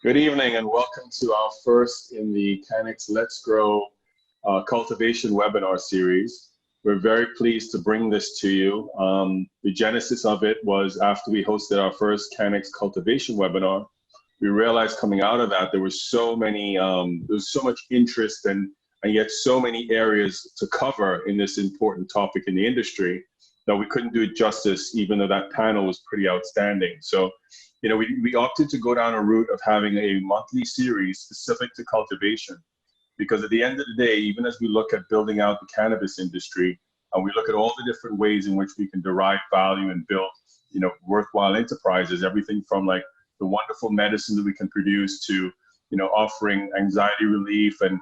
Good evening and welcome to our first in the CanEx Let's Grow Cultivation webinar series. We're very pleased to bring this to you. The genesis of it was after we hosted our first CanEx Cultivation webinar. We realized coming out of that there was so many, there was so much interest and yet so many areas to cover in this important topic in the industry that we couldn't do it justice, even though that panel was pretty outstanding. So, you know, we opted to go down a route of having a monthly series specific to cultivation, because at the end of the day, even as we look at building out the cannabis industry, and we look at all the different ways in which we can derive value and build, you know, worthwhile enterprises, everything from like the wonderful medicine that we can produce to, you know, offering anxiety relief and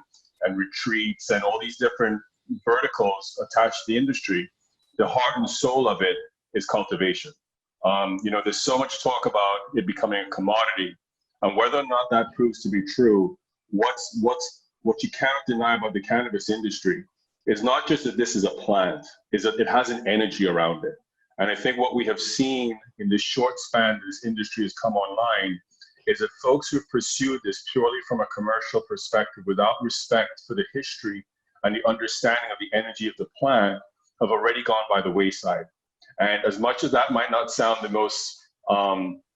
retreats and all these different verticals attached to the industry, the heart and soul of it is cultivation. You know, there's so much talk about it becoming a commodity, and whether or not that proves to be true, what you cannot deny about the cannabis industry is not just that this is a plant, is that it has an energy around it. And I think what we have seen in this short span that this industry has come online is that folks who've pursued this purely from a commercial perspective without respect for the history and the understanding of the energy of the plant have already gone by the wayside. And as much as that might not sound the most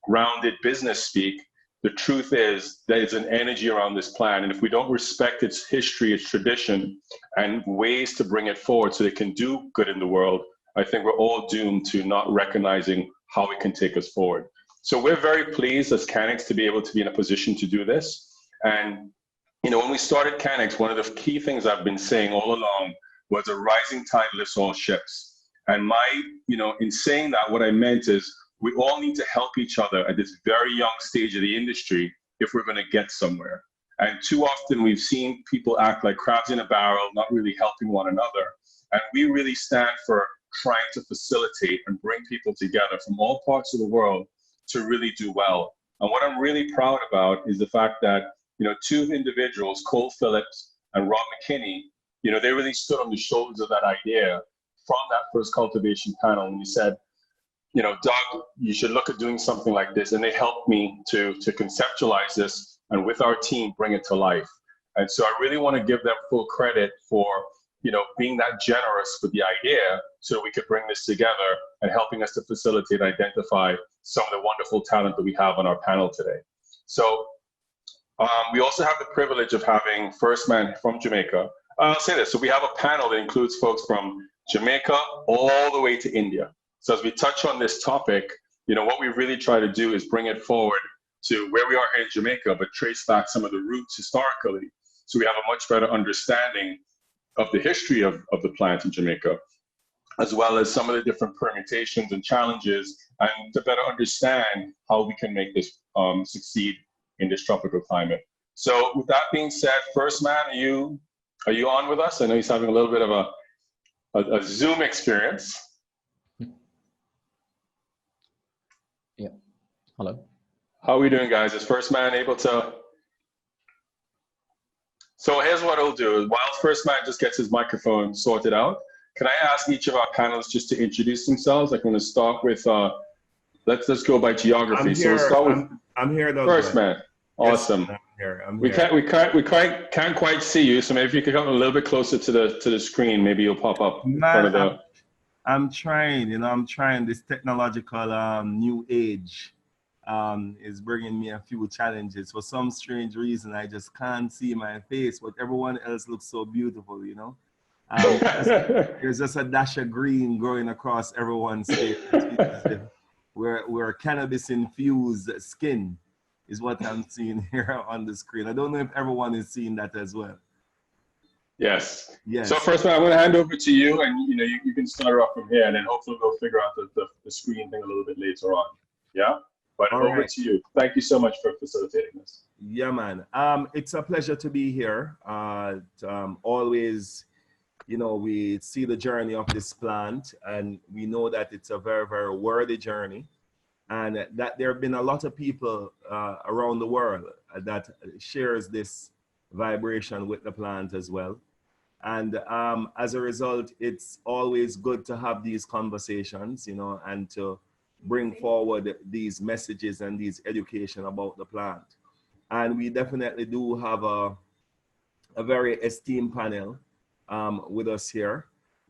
grounded business speak, the truth is there's an energy around this plant. And if we don't respect its history, its tradition, and ways to bring it forward so it can do good in the world, I think we're all doomed to not recognizing how it can take us forward. So we're very pleased as CanEx to be able to be in a position to do this. And, you know, when we started CanEx, one of the key things I've been saying all along was a rising tide lifts all ships. And in saying that, what I meant is we all need to help each other at this very young stage of the industry if we're going to get somewhere. And too often we've seen people act like crabs in a barrel, not really helping one another. And we really stand for trying to facilitate and bring people together from all parts of the world to really do well. And what I'm really proud about is the fact that, you know, two individuals, Cole Phillips and Rob McKinney, you know, they really stood on the shoulders of that idea from that first cultivation panel, and we said, you know, Doug, you should look at doing something like this. And they helped me to conceptualize this and with our team bring it to life. And so I really want to give them full credit for, you know, being that generous with the idea so that we could bring this together and helping us to facilitate, identify some of the wonderful talent that we have on our panel today. So we also have the privilege of having First Man from Jamaica. I'll say this, so we have a panel that includes folks from Jamaica all the way to India. So as we touch on this topic, you know, what we really try to do is bring it forward to where we are here in Jamaica, but trace back some of the roots historically, so we have a much better understanding of the history of the plant in Jamaica, as well as some of the different permutations and challenges, and to better understand how we can make this succeed in this tropical climate. So with that being said, First Man, are you on with us? I know he's having a little bit of a Zoom experience. Yeah. Hello. How are we doing, guys? Is First Man able to? So here's what I'll do. While First Man just gets his microphone sorted out, can I ask each of our panelists just to introduce themselves? I'm going to start with, let's go by geography. So we'll start with I'm here, though. First Man. Awesome. Yes, I'm here. We can't quite see you, so maybe if you could come a little bit closer to the screen, maybe you'll pop up in front of the. I'm trying, you know, this technological new age is bringing me a few challenges. For some strange reason, I just can't see my face, but everyone else looks so beautiful, you know. There's just a dash of green growing across everyone's face. We're cannabis infused skin is what I'm seeing here on the screen. I don't know if everyone is seeing that as well. Yes. Yes. So First Man, I'm going to hand over to you, and you know you can start off from here, and then hopefully we'll figure out the screen thing a little bit later on. Yeah. But over to you. Thank you so much for facilitating this. Yeah, man. It's a pleasure to be here. Always, you know, we see the journey of this plant, and we know that it's a very, very worthy journey, and that there have been a lot of people around the world that shares this vibration with the plant as well. And as a result, it's always good to have these conversations, you know, and to bring forward these messages and these education about the plant. And we definitely do have a very esteemed panel with us here.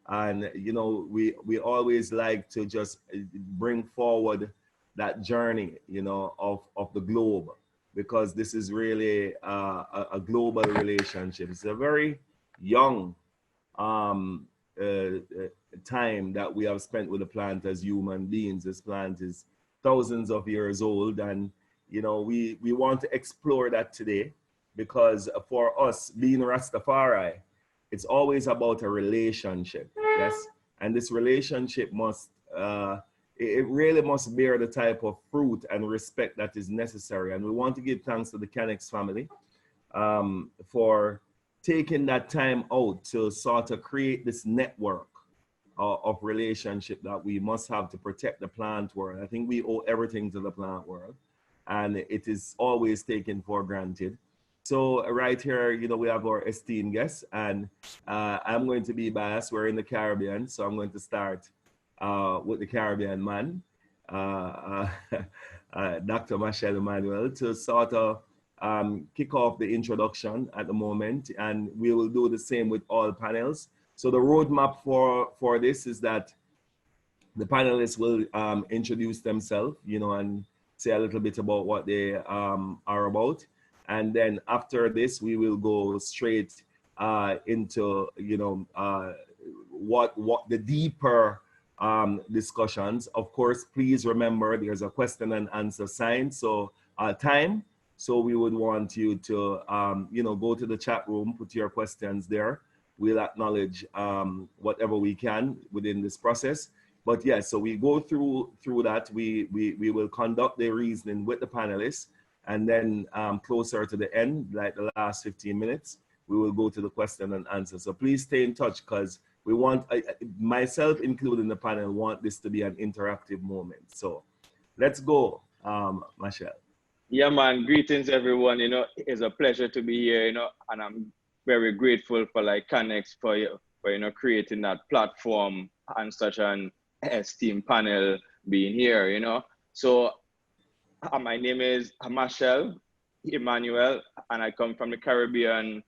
And, you know, we always like to just bring forward that journey, you know, of the globe, because this is really a global relationship. It's a very young um, time that we have spent with the plant as human beings. This plant is thousands of years old, and you know we want to explore that today, because for us being Rastafari, it's always about a relationship, yes, and this relationship must it really must bear the type of fruit and respect that is necessary. And we want to give thanks to the CanEx family for taking that time out to sort of create this network of relationship that we must have to protect the plant world. I think we owe everything to the plant world, and it is always taken for granted. So right here, you know, we have our esteemed guests, and I'm going to be biased. We're in the Caribbean, so I'm going to start with the Caribbean man, Dr. Marcel Emmanuel, to sort of kick off the introduction at the moment, and we will do the same with all panels. So the roadmap for this is that the panelists will introduce themselves, you know, and say a little bit about what they are about. And then after this, we will go straight into, you know, what the deeper discussions. Of course, please remember there's a question and answer sign. So time. So we would want you to, you know, go to the chat room, put your questions there. We'll acknowledge whatever we can within this process. But yes, yeah, so we go through that. We will conduct the reasoning with the panelists, and then closer to the end, like the last 15 minutes, we will go to the question and answer. So please stay in touch, because we want, myself included in the panel, want this to be an interactive moment. So let's go, Marcel. Yeah, man. Greetings, everyone. You know, it's a pleasure to be here. You know, and I'm very grateful for like CanEx for you know creating that platform and such an esteemed panel being here. You know, so my name is Marcel Emmanuel, and I come from the Caribbean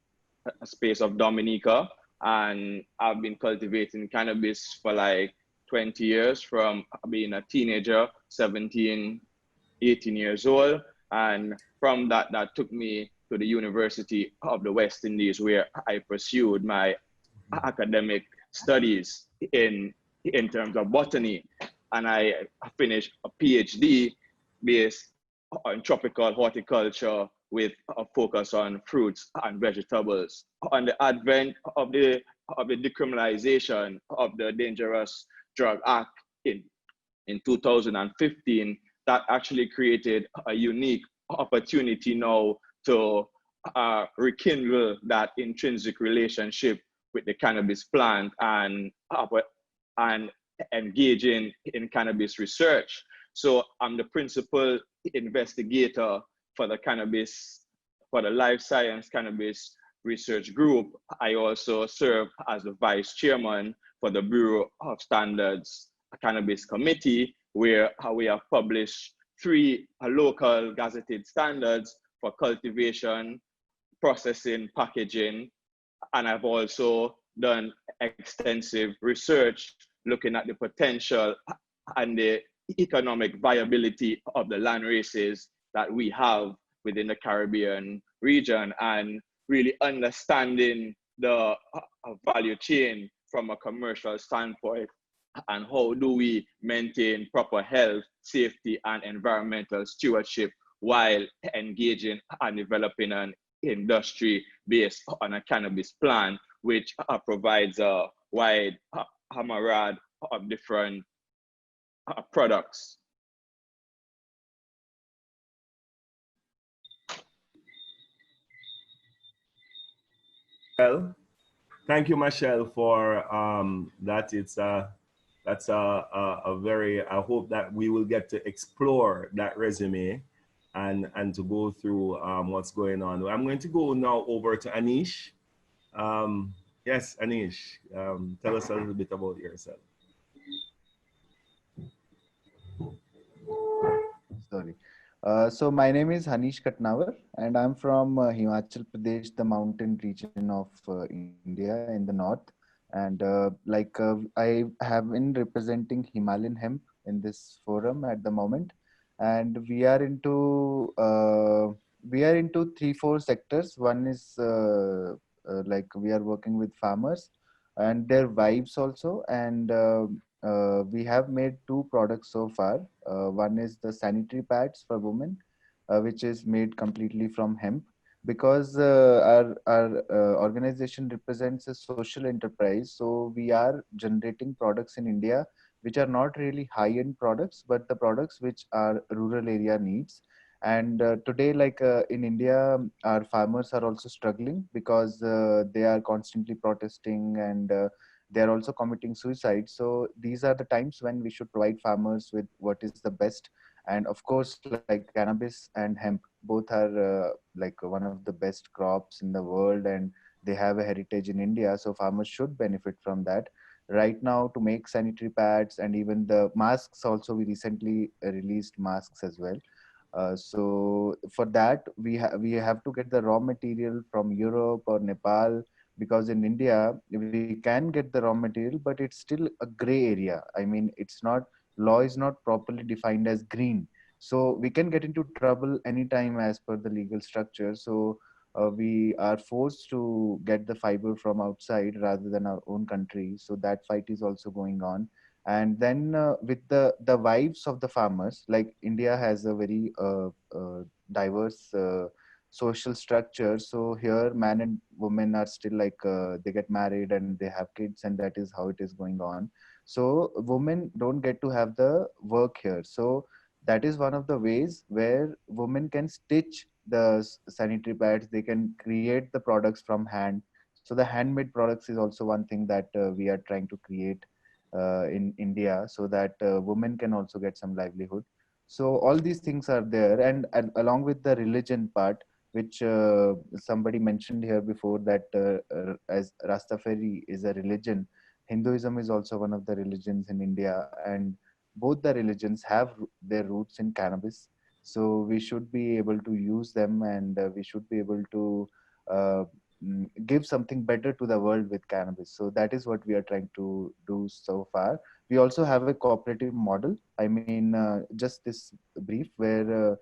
space of Dominica, and I've been cultivating cannabis for like 20 years, from being a teenager, 17, 18 years old. And from that took me to the University of the West Indies, where I pursued my academic studies in terms of botany. And I finished a PhD based on tropical horticulture with a focus on fruits and vegetables. On the advent of the decriminalization of the Dangerous Drug Act in 2015, that actually created a unique opportunity now to rekindle that intrinsic relationship with the cannabis plant and engaging in cannabis research. So I'm the principal investigator for the life science cannabis research group. I also serve as the vice chairman for the Bureau of Standards Cannabis Committee, where we have published 3 local gazetted standards for cultivation, processing, packaging, and I've also done extensive research looking at the potential and the economic viability of the land races that we have within the Caribbean region, and really understanding the value chain from a commercial standpoint, and how do we maintain proper health, safety, and environmental stewardship while engaging and developing an industry based on a cannabis plant, which provides a wide myriad of different products. Well, thank you, Marcel, for that. That's a very, I hope that we will get to explore that resume and to go through what's going on. I'm going to go now over to Anish. Yes, Anish, tell us a little bit about yourself. Sorry. So my name is Hanish Katnawar, and I'm from Himachal Pradesh, the mountain region of India in the north. And I have been representing Himalayan hemp in this forum at the moment, and we are into 3-4 sectors. One is like we are working with farmers and their wives also, and we have made 2 products so far. One is the sanitary pads for women, which is made completely from hemp. Because our organization represents a social enterprise, so we are generating products in India which are not really high-end products, but the products which our rural area needs. And today, in India, our farmers are also struggling because they are constantly protesting, and they are also committing suicide. So these are the times when we should provide farmers with what is the best. And of course, like cannabis and hemp, both are one of the best crops in the world, and they have a heritage in India. So farmers should benefit from that. Right now, to make sanitary pads and even the masks, also we recently released masks as well. So for that, we have to get the raw material from Europe or Nepal, because in India we can get the raw material, but it's still a gray area. I mean, law is not properly defined as green, so we can get into trouble anytime as per the legal structure. So we are forced to get the fiber from outside rather than our own country. So that fight is also going on. And then with the wives of the farmers, like India has a very diverse social structure. So here man and women are still they get married and they have kids, and that is how it is going on. So women don't get to have the work here. So that is one of the ways where women can stitch the sanitary pads. They can create the products from hand. So the handmade products is also one thing that we are trying to create in India, so that women can also get some livelihood. So all these things are there, and along with the religion part, which somebody mentioned here before, that as Rastafari is a religion, Hinduism is also one of the religions in India, and both the religions have their roots in cannabis. So we should be able to use them, and we should be able to uh, give something better to the world with cannabis. So that is what we are trying to do so far. We also have a cooperative model. I mean, just this brief, where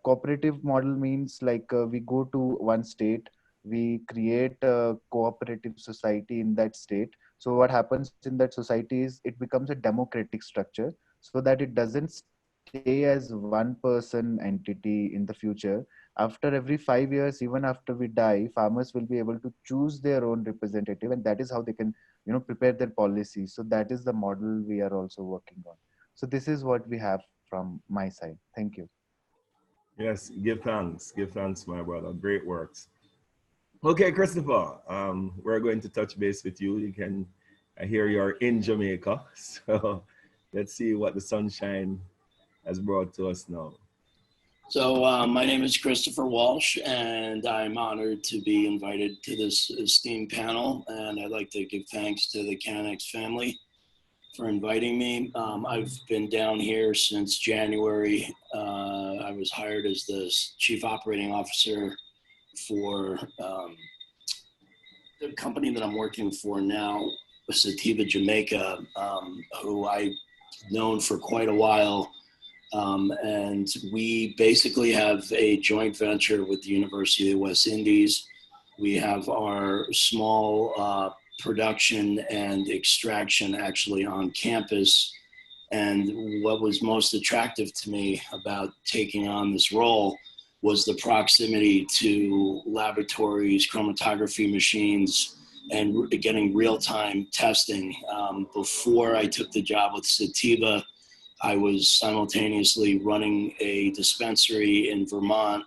cooperative model means we go to one state, we create a cooperative society in that state. So what happens in that society is it becomes a democratic structure, so that it doesn't stay as one person entity in the future. After every 5 years, even after we die, farmers will be able to choose their own representative, and that is how they can prepare their policies. So that is the model we are also working on. So this is what we have from my side. Thank you. Yes, give thanks, my brother. Great works. Okay, Christopher, we're going to touch base with you. I hear you're in Jamaica, so let's see what the sunshine has brought to us now. So my name is Christopher Walsh, and I'm honored to be invited to this esteemed panel. And I'd like to give thanks to the CanEx family for inviting me. I've been down here since January. I was hired as the chief operating officer for the company that I'm working for now, Sativa Jamaica, who I've known for quite a while. And we basically have a joint venture with the University of the West Indies. We have our small production and extraction actually on campus. And what was most attractive to me about taking on this role was the proximity to laboratories, chromatography machines, and getting real-time testing. Before I took the job with Sativa, I was simultaneously running a dispensary in Vermont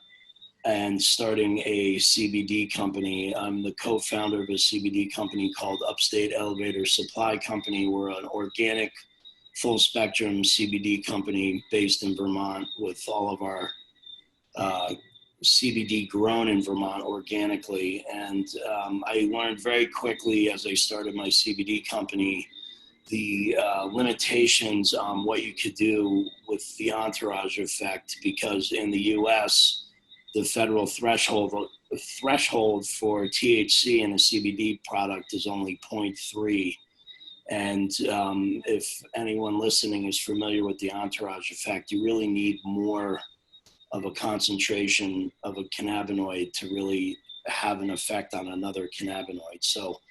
and starting a CBD company. I'm the co-founder of a CBD company called Upstate Elevator Supply Company. We're an organic, full spectrum CBD company based in Vermont, with all of our CBD grown in Vermont organically. And I learned very quickly as I started my CBD company the limitations on what you could do with the entourage effect, because in the U.S., the federal threshold for THC in a CBD product is only 0.3. And if anyone listening is familiar with the entourage effect, you really need more of a concentration of a cannabinoid to really have an effect on another cannabinoid. So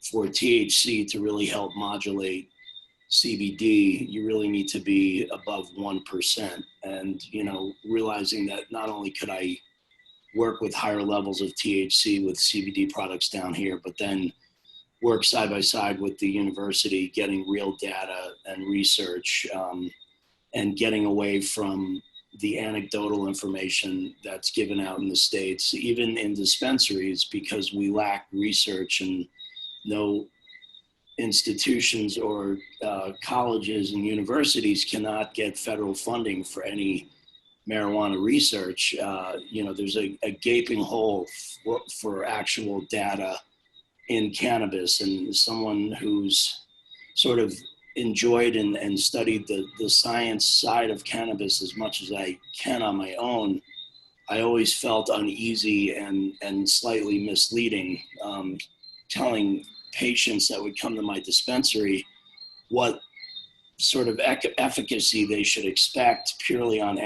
for THC to really help modulate CBD, you really need to be above 1%. And, realizing that not only could I work with higher levels of THC with CBD products down here, but then work side by side with the university, getting real data and research, and getting away from the anecdotal information that's given out in the States, even in dispensaries, because we lack research, and no institutions or colleges and universities cannot get federal funding for any marijuana research. There's a gaping hole for actual data in cannabis, and someone who's sort of enjoyed and studied the science side of cannabis as much as I can on my own, I always felt uneasy and slightly misleading, telling patients that would come to my dispensary what sort of efficacy they should expect purely on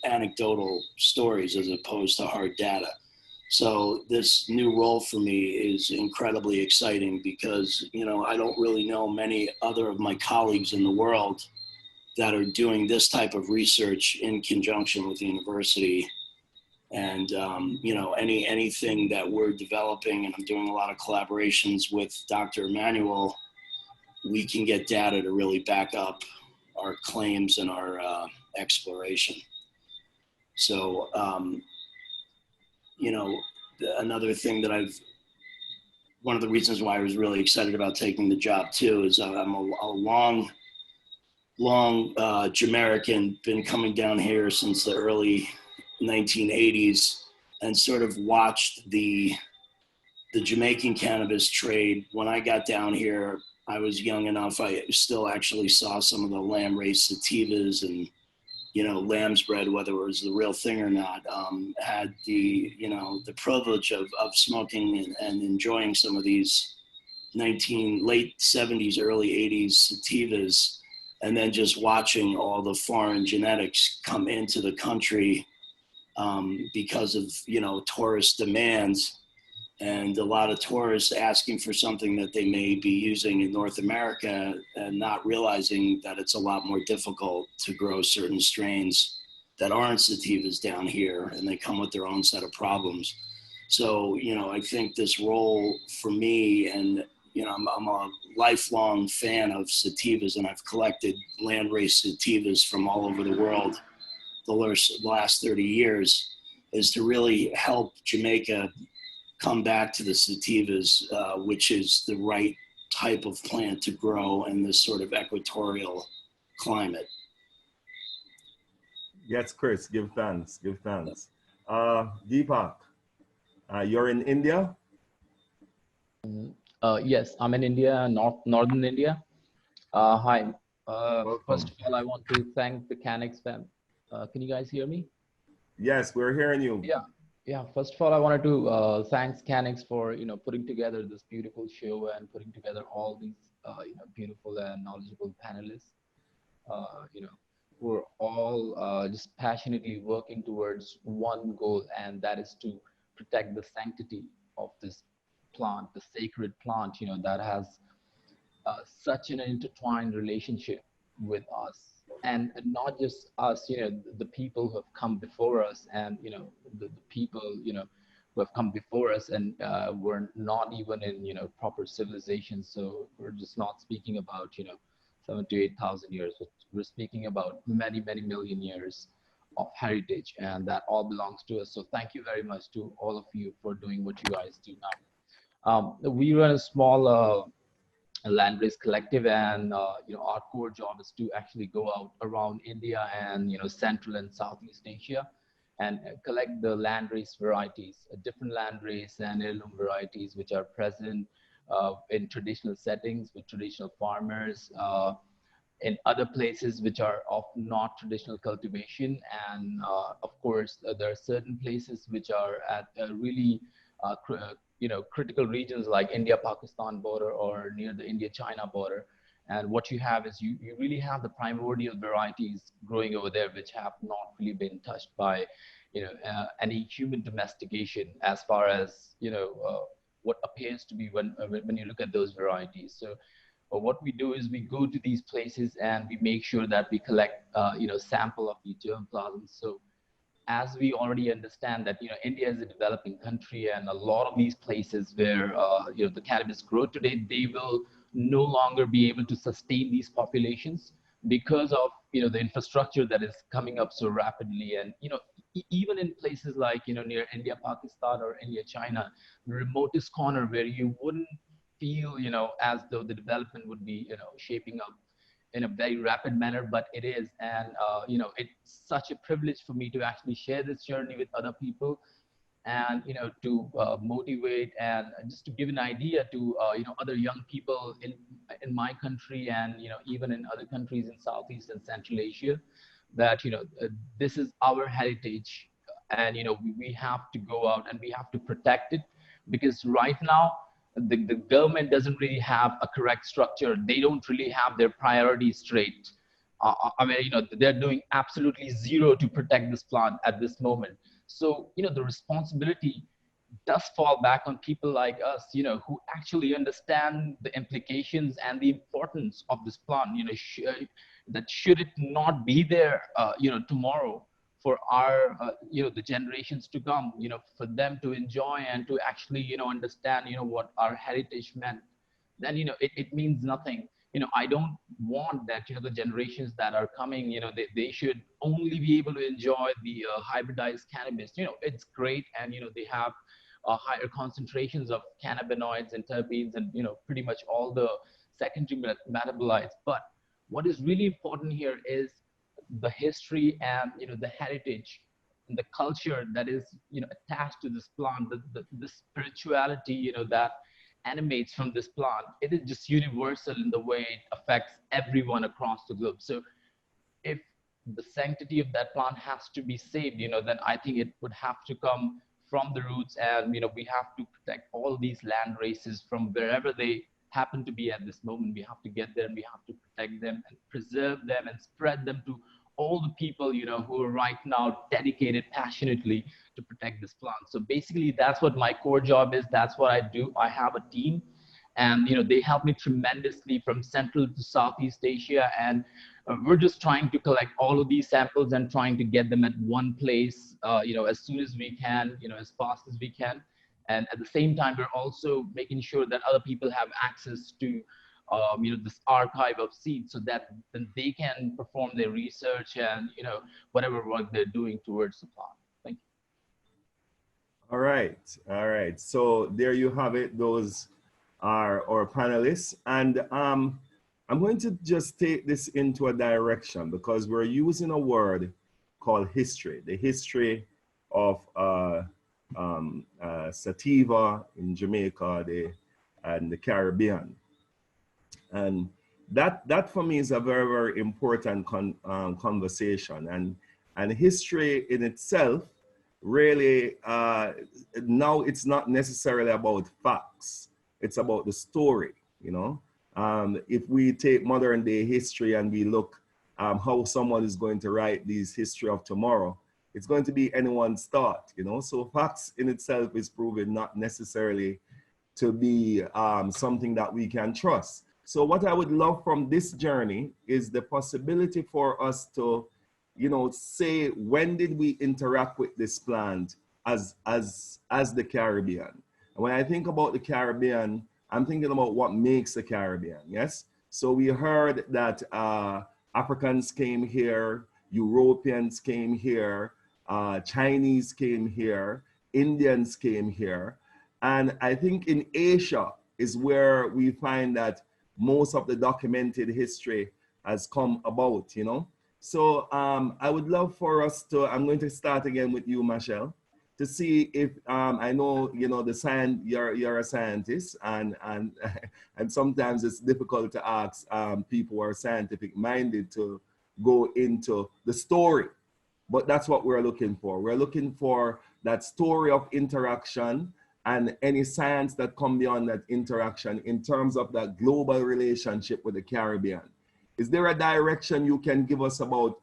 anecdotal stories as opposed to hard data. So this new role for me is incredibly exciting because, I don't really know many other of my colleagues in the world that are doing this type of research in conjunction with the university. And, anything that we're developing, and I'm doing a lot of collaborations with Dr. Emmanuel, we can get data to really back up our claims and our exploration. So, another thing that one of the reasons why I was really excited about taking the job too is I'm a long Jamaican, been coming down here since the early 1980s, and sort of watched the Jamaican cannabis trade. When I got down here, I was young enough, I still actually saw some of the landrace sativas and, lamb's bread, whether it was the real thing or not. Had the privilege of smoking and enjoying some of these late 70s, early 80s sativas, and then just watching all the foreign genetics come into the country because of, tourist demands, and a lot of tourists asking for something that they may be using in North America and not realizing that it's a lot more difficult to grow certain strains that aren't sativas down here, and they come with their own set of problems. So, I think this role for me, and, I'm a lifelong fan of sativas, and I've collected landrace sativas from all over the world the last 30 years, is to really help Jamaica come back to the sativas, which is the right type of plant to grow in this sort of equatorial climate. Yes, Chris, give thanks. Deepak, you're in India? Yes, I'm in India, northern India. Hi. First of all, I want to thank the CanEx fam. Can you guys hear me? Yes, we're hearing you. Yeah. First of all, I wanted to thank CanEx for putting together this beautiful show and putting together all these beautiful and knowledgeable panelists. Who are all just passionately working towards one goal, and that is to protect the sanctity of this plant, the sacred plant, that has such an intertwined relationship with us, and not just us, the people who have come before us, and the people who have come before us and were not even in proper civilization. So we're just not speaking about 7,000 to 8,000 years. We're speaking about many million years of heritage, and that all belongs to us. So thank you very much to all of you for doing what you guys do now. We run a small landrace collective, and our core job is to actually go out around India and Central and Southeast Asia and collect the landrace varieties, different landrace and heirloom varieties which are present in traditional settings with traditional farmers, in other places which are of not traditional cultivation. And of course, there are certain places which are at really critical regions like India-Pakistan border or near the India-China border. And what you have is you really have the primordial varieties growing over there, which have not really been touched by, any human domestication as far as, what appears to be when you look at those varieties. So what we do is we go to these places and we make sure that we collect, sample of the germplasm. So as we already understand that, India is a developing country, and a lot of these places where, the cannabis grow today, they will no longer be able to sustain these populations because of, the infrastructure that is coming up so rapidly. And, even in places like, near India, Pakistan, or India, China, the remotest corner where you wouldn't feel, as though the development would be, shaping up in a very rapid manner, but it is. And, it's such a privilege for me to actually share this journey with other people, and, to motivate and just to give an idea to, other young people in my country, and, even in other countries in Southeast and Central Asia, that, this is our heritage. And, we have to go out and we have to protect it, because right now, the government doesn't really have a correct structure. They don't really have their priorities straight. I mean, they're doing absolutely zero to protect this plant at this moment. So, the responsibility does fall back on people like us, who actually understand the implications and the importance of this plant, that should it not be there, tomorrow, for our, the generations to come, for them to enjoy and to actually, understand, what our heritage meant, then, it means nothing. I don't want that, the generations that are coming, they should only be able to enjoy the hybridized cannabis. It's great, and, they have higher concentrations of cannabinoids and terpenes and, pretty much all the secondary metabolites. But what is really important here is the history and, the heritage and the culture that is, attached to this plant, the spirituality, that animates from this plant. It is just universal in the way it affects everyone across the globe. So if the sanctity of that plant has to be saved, then I think it would have to come from the roots. And, we have to protect all these land races from wherever they happen to be at this moment. We have to get there, and we have to protect them and preserve them and spread them to all the people, who are right now dedicated passionately to protect this plant. So basically, that's what my core job is. That's what I do. I have a team, and, they help me tremendously from Central to Southeast Asia. And we're just trying to collect all of these samples and trying to get them at one place, as soon as we can, as fast as we can. And at the same time, we're also making sure that other people have access to, this archive of seeds, so that then they can perform their research and, whatever work they're doing towards the plant. Thank you. All right. All right. So there you have it. Those are our panelists. And I'm going to just take this into a direction, because we're using a word called history, the history of Sativa in Jamaica and the Caribbean. And that for me is a very, very important conversation. And history in itself really, now it's not necessarily about facts. It's about the story, If we take modern day history and we look how someone is going to write this history of tomorrow, it's going to be anyone's thought, So facts in itself is proven not necessarily to be something that we can trust. So what I would love from this journey is the possibility for us to, say, when did we interact with this plant as the Caribbean? And when I think about the Caribbean, I'm thinking about what makes the Caribbean, yes? So we heard that Africans came here, Europeans came here, Chinese came here, Indians came here. And I think in Asia is where we find that most of the documented history has come about, So I would love for us to, I'm going to start again with you, Marcel. to see if I know, you know, you're a scientist, and and sometimes it's difficult to ask people who are scientific minded to go into the story, but that's what we're looking for. We're looking for that story of interaction and any science that come beyond that interaction in terms of that global relationship with the Caribbean. Is there a direction you can give us about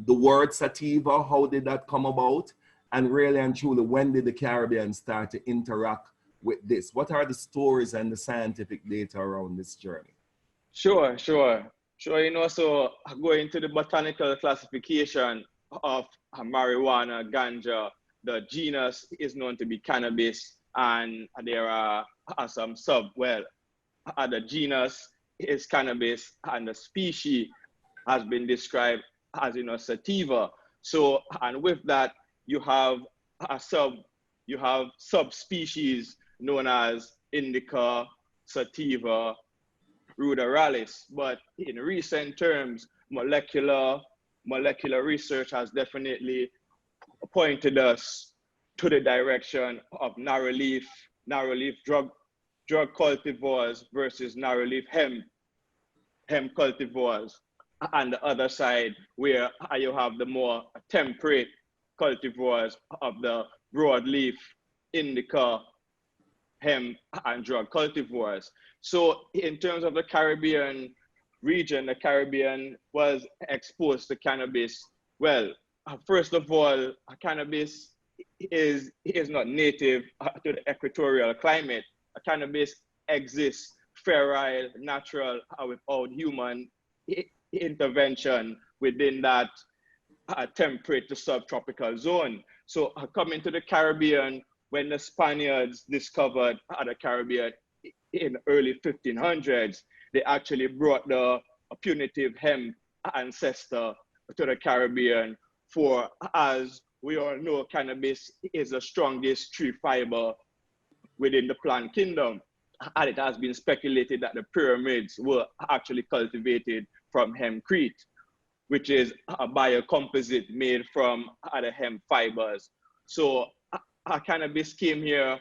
the word sativa? How did that come about? And really and truly, when did the Caribbean start to interact with this? What are the stories and the scientific data around this journey? Sure. You know, so going to the botanical classification of marijuana, ganja, the genus is known to be cannabis, and there are some the genus is cannabis, and the species has been described as, you know, sativa. So, and with that, you have subspecies known as indica, sativa, ruderalis. But in recent terms, molecular research has definitely pointed us to the direction of narrow leaf drug cultivars versus narrow leaf hemp cultivars, and the other side where you have the more temperate cultivars of the broadleaf indica, hemp, and drug cultivars. So in terms of the Caribbean region, the Caribbean was exposed to cannabis. Well, first of all, cannabis is not native to the equatorial climate. Cannabis exists feral, natural, without human intervention within that temperate to subtropical zone. So coming to the Caribbean, when the Spaniards discovered the Caribbean in the early 1500s, they actually brought the punitive hemp ancestor to the Caribbean. For, as we all know, cannabis is the strongest tree fiber within the plant kingdom. And it has been speculated that the pyramids were actually cultivated from hempcrete, which is a biocomposite made from other hemp fibers. So cannabis came here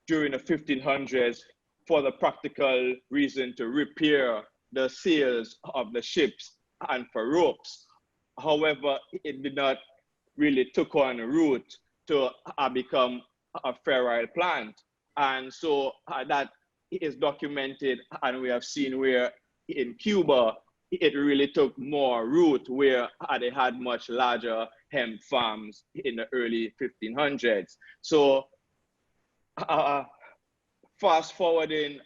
during the 1500s for the practical reason to repair the sails of the ships and for ropes. However, it did not really took on root to become a feral plant. And so that is documented, and we have seen where in Cuba, it really took more root, where they had much larger hemp farms in the early 1500s. So fast forwarding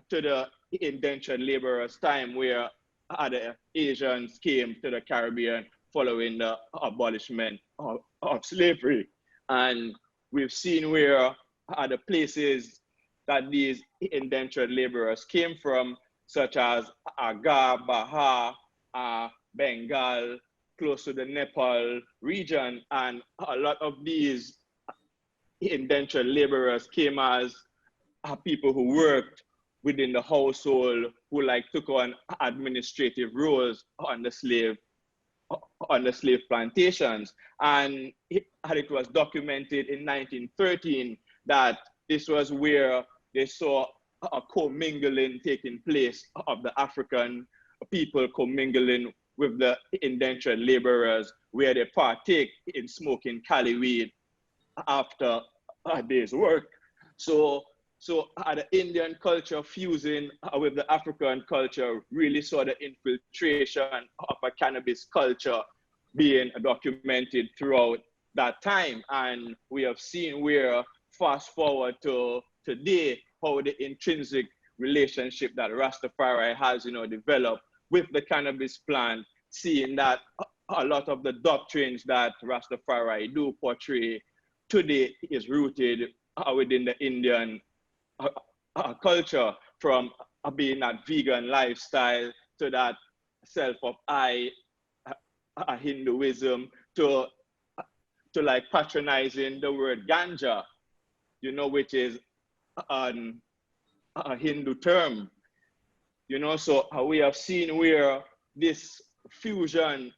to the indentured laborers time, where the Asians came to the Caribbean following the abolishment of slavery. And we've seen where the places that these indentured laborers came from, such as Agar, Baha, Bengal, close to the Nepal region. And a lot of these indentured laborers came as people who worked within the household, who like took on administrative roles on the slave plantations. And it was documented in 1913 that this was where they saw a commingling taking place of the African people commingling with the indentured laborers, where they partake in smoking cali weed after a day's work. So the Indian culture fusing with the African culture really saw the infiltration of a cannabis culture being documented throughout that time. And we have seen where, fast forward to today, how the intrinsic relationship that Rastafari has, developed with the cannabis plant, seeing that a lot of the doctrines that Rastafari do portray today is rooted within the Indian culture, from being that vegan lifestyle to that self of I Hinduism to like patronizing the word ganja, which is a Hindu term, so we have seen where this fusion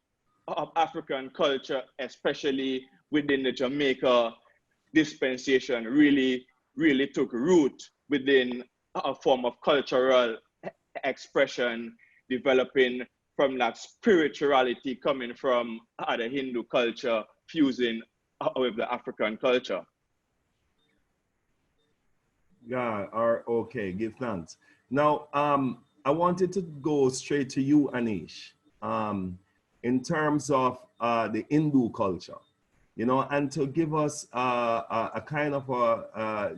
of African culture, especially within the Jamaica dispensation, really took root within a form of cultural expression, developing from that spirituality coming from the Hindu culture, fusing with the African culture. Yeah, okay, give thanks. Now, I wanted to go straight to you, Anish, in terms of the Hindu culture, you know, and to give us a kind of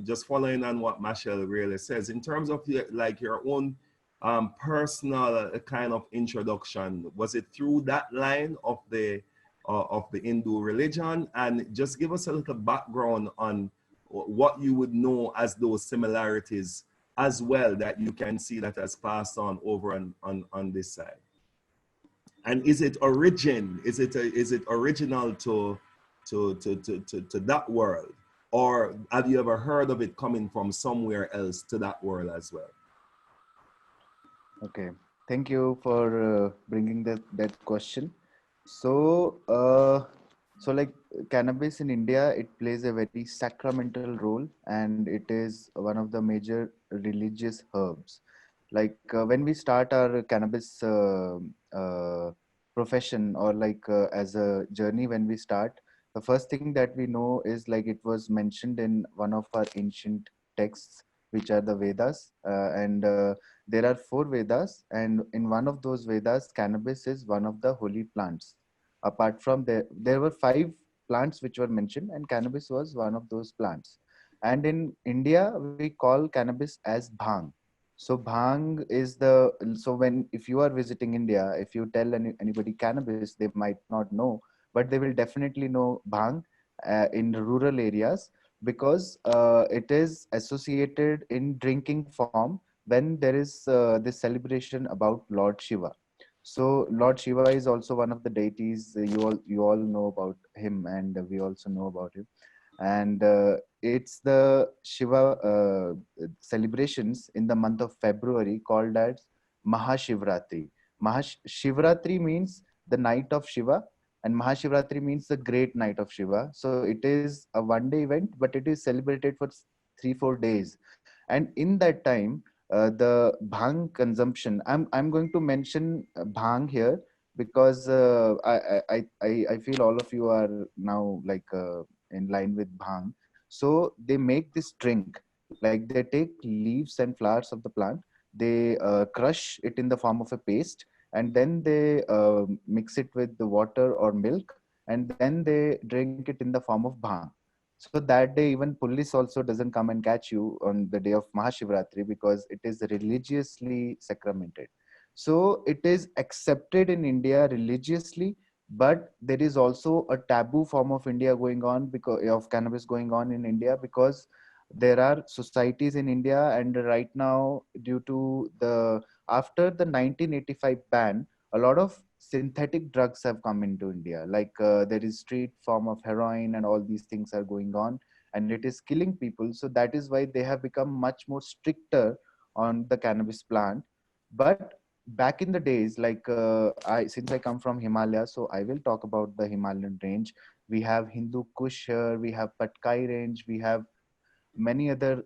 just following on what Marcel really says, in terms of like your own personal kind of introduction. Was it through that line of the Hindu religion? And just give us a little background on what you would know as those similarities as well that you can see that has passed on over on this side. And is it is it original to that world, or have you ever heard of it coming from somewhere else to that world as well? Okay, thank you for bringing that question. So, like cannabis in India, it plays a very sacramental role, and it is one of the major religious herbs. Like when we start our cannabis profession, or like as a journey, when we start, the first thing that we know is like it was mentioned in one of our ancient texts, which are the Vedas, and there are four Vedas, and in one of those Vedas, cannabis is one of the holy plants. Apart from there were five plants which were mentioned, and cannabis was one of those plants. And in India, we call cannabis as bhang. So bhang is so when if you are visiting India, if you tell anybody cannabis, they might not know, but they will definitely know bhang in rural areas, because it is associated in drinking form when there is this celebration about Lord Shiva. So Lord Shiva is also one of the deities. You all know about him, and we also know about him. And it's the Shiva celebrations in the month of February called as Mahashivrati. Mahashivratri means the night of Shiva, and Mahashivratri means the great night of Shiva. So it is a one-day event, but it is celebrated for 3-4 days. And in that time, the bhang consumption. I'm going to mention bhang here because I feel all of you are now like in line with bhang. So they make this drink, like they take leaves and flowers of the plant, they crush it in the form of a paste, and then they mix it with the water or milk, and then they drink it in the form of bhang. So that day, even police also doesn't come and catch you on the day of Mahashivratri, because it is religiously sacramented. So it is accepted in India religiously, but there is also a taboo form of India going on, because of cannabis going on in India, because there are societies in India, and right now, due to the after the 1985 ban, a lot of synthetic drugs have come into India. Like there is street form of heroin, and all these things are going on, and it is killing people. So that is why they have become much more stricter on the cannabis plant. But back in the days, like since I come from Himalaya, so I will talk about the Himalayan range. We have Hindu Kush here, we have Patkai range, we have many other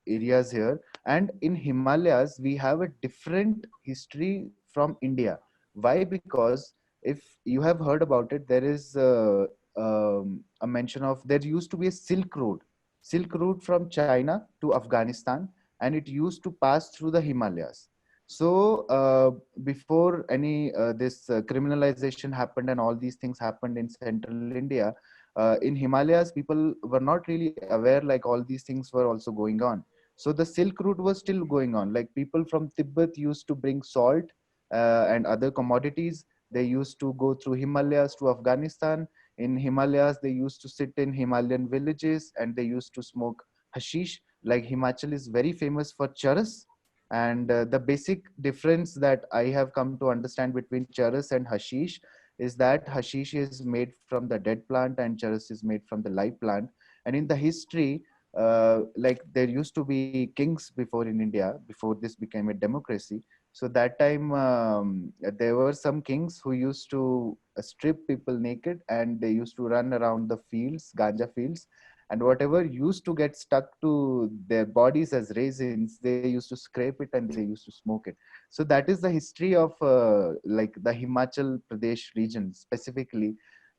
areas here. And in Himalayas, we have a different history from India. Why? Because if you have heard about it, there is a mention of there used to be a silk route from China to Afghanistan, and it used to pass through the Himalayas. So before any this criminalization happened and all these things happened in central India, in Himalayas, people were not really aware like all these things were also going on. So the Silk Route was still going on. Like people from Tibet used to bring salt and other commodities. They used to go through Himalayas to Afghanistan. In Himalayas, they used to sit in Himalayan villages, and they used to smoke hashish. Like Himachal is very famous for charas. And the basic difference that I have come to understand between charas and hashish is that hashish is made from the dead plant and charas is made from the live plant. And in the history, like there used to be kings before in India, before this became a democracy. So that time there were some kings who used to strip people naked, and they used to run around the fields, ganja fields, and whatever used to get stuck to their bodies as raisins, they used to scrape it and they used to smoke it. So that is the history of like the Himachal Pradesh region specifically,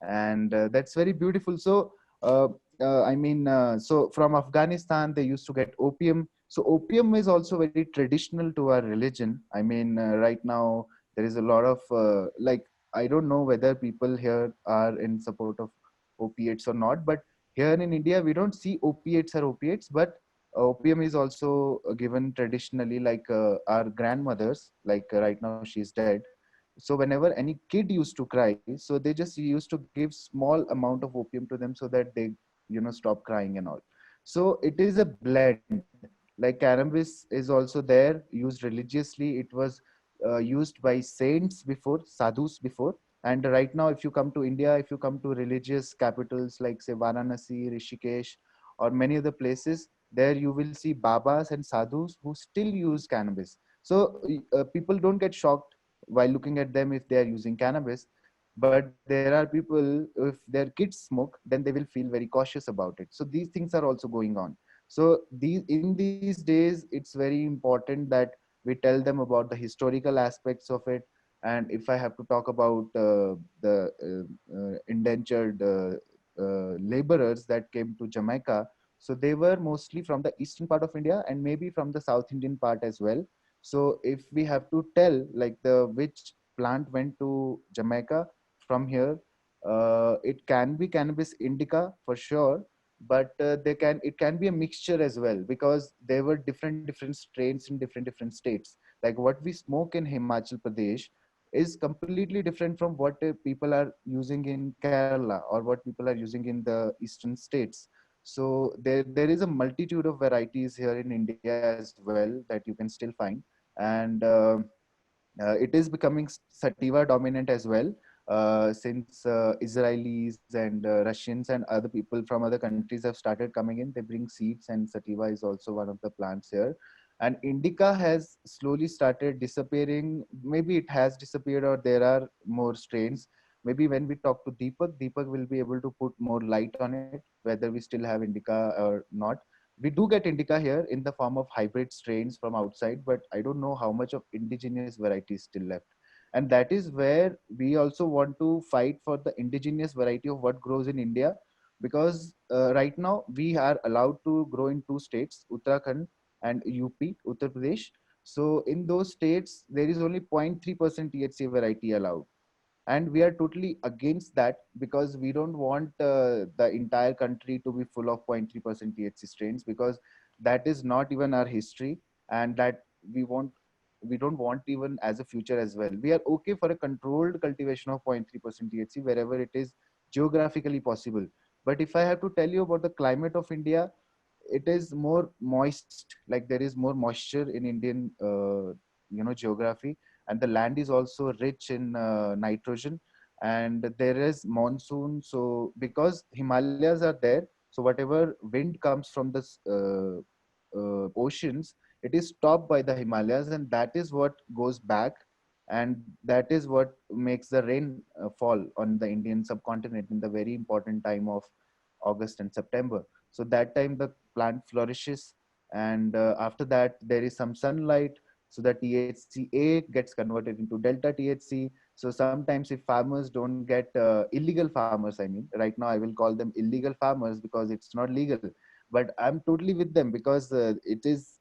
and that's very beautiful. So so from Afghanistan they used to get opium. So opium is also very traditional to our religion. I mean, right now there is a lot of like, I don't know whether people here are in support of opiates or not, but here in India we don't see opiates or opiates, but opium is also given traditionally, like our grandmothers, like right now she's dead. So whenever any kid used to cry, so they just used to give small amount of opium to them so that they, stop crying and all. So it is a blend. Like cannabis is also there, used religiously. It was used by saints before, sadhus before. And right now, if you come to India, if you come to religious capitals like say Varanasi, Rishikesh, or many other places, there you will see babas and sadhus who still use cannabis. So people don't get shocked while looking at them if they are using cannabis. But there are people, if their kids smoke, then they will feel very cautious about it. So these things are also going on. So these days, it's very important that we tell them about the historical aspects of it. And if I have to talk about the indentured laborers that came to Jamaica, so they were mostly from the eastern part of India and maybe from the South Indian part as well. So if we have to tell like the which plant went to Jamaica from here, it can be cannabis indica for sure, but it can be a mixture as well, because there were different strains in different states. Like what we smoke in Himachal Pradesh is completely different from what people are using in Kerala or what people are using in the eastern states. So there is a multitude of varieties here in India as well that you can still find. And it is becoming sativa dominant as well, since Israelis and Russians and other people from other countries have started coming in. They bring seeds, and sativa is also one of the plants here. And indica has slowly started disappearing. Maybe it has disappeared, or there are more strains. Maybe when we talk to Deepak will be able to put more light on it, whether we still have indica or not. We do get indica here in the form of hybrid strains from outside, but I don't know how much of indigenous variety is still left. And that is where we also want to fight for the indigenous variety of what grows in India, because right now we are allowed to grow in two states, Uttarakhand and UP, Uttar Pradesh. So in those states, there is only 0.3% THC variety allowed, and we are totally against that, because we don't want the entire country to be full of 0.3% THC strains, because that is not even our history, and that we want we don't want even as a future as well. We are okay for a controlled cultivation of 0.3% THC wherever it is geographically possible. But if I have to tell you about the climate of India, it is more moist. Like there is more moisture in Indian geography, and the land is also rich in nitrogen, and there is monsoon. So because Himalayas are there, so whatever wind comes from the oceans, it is stopped by the Himalayas, and that is what goes back, and that is what makes the rain fall on the Indian subcontinent in the very important time of August and September. So that time the plant flourishes, and after that there is some sunlight, so the THCA gets converted into delta THC. So sometimes if farmers don't get illegal farmers, I mean, right now I will call them illegal farmers because it's not legal, but I'm totally with them, because it is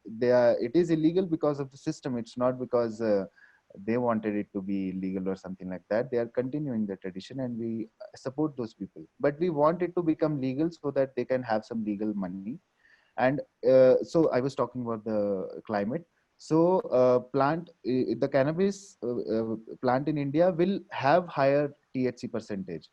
illegal because of the system. It's not because they wanted it to be legal or something like that. They are continuing the tradition, and we support those people, but we want it to become legal so that they can have some legal money. And so I was talking about the climate. So the cannabis plant in India will have higher THC percentage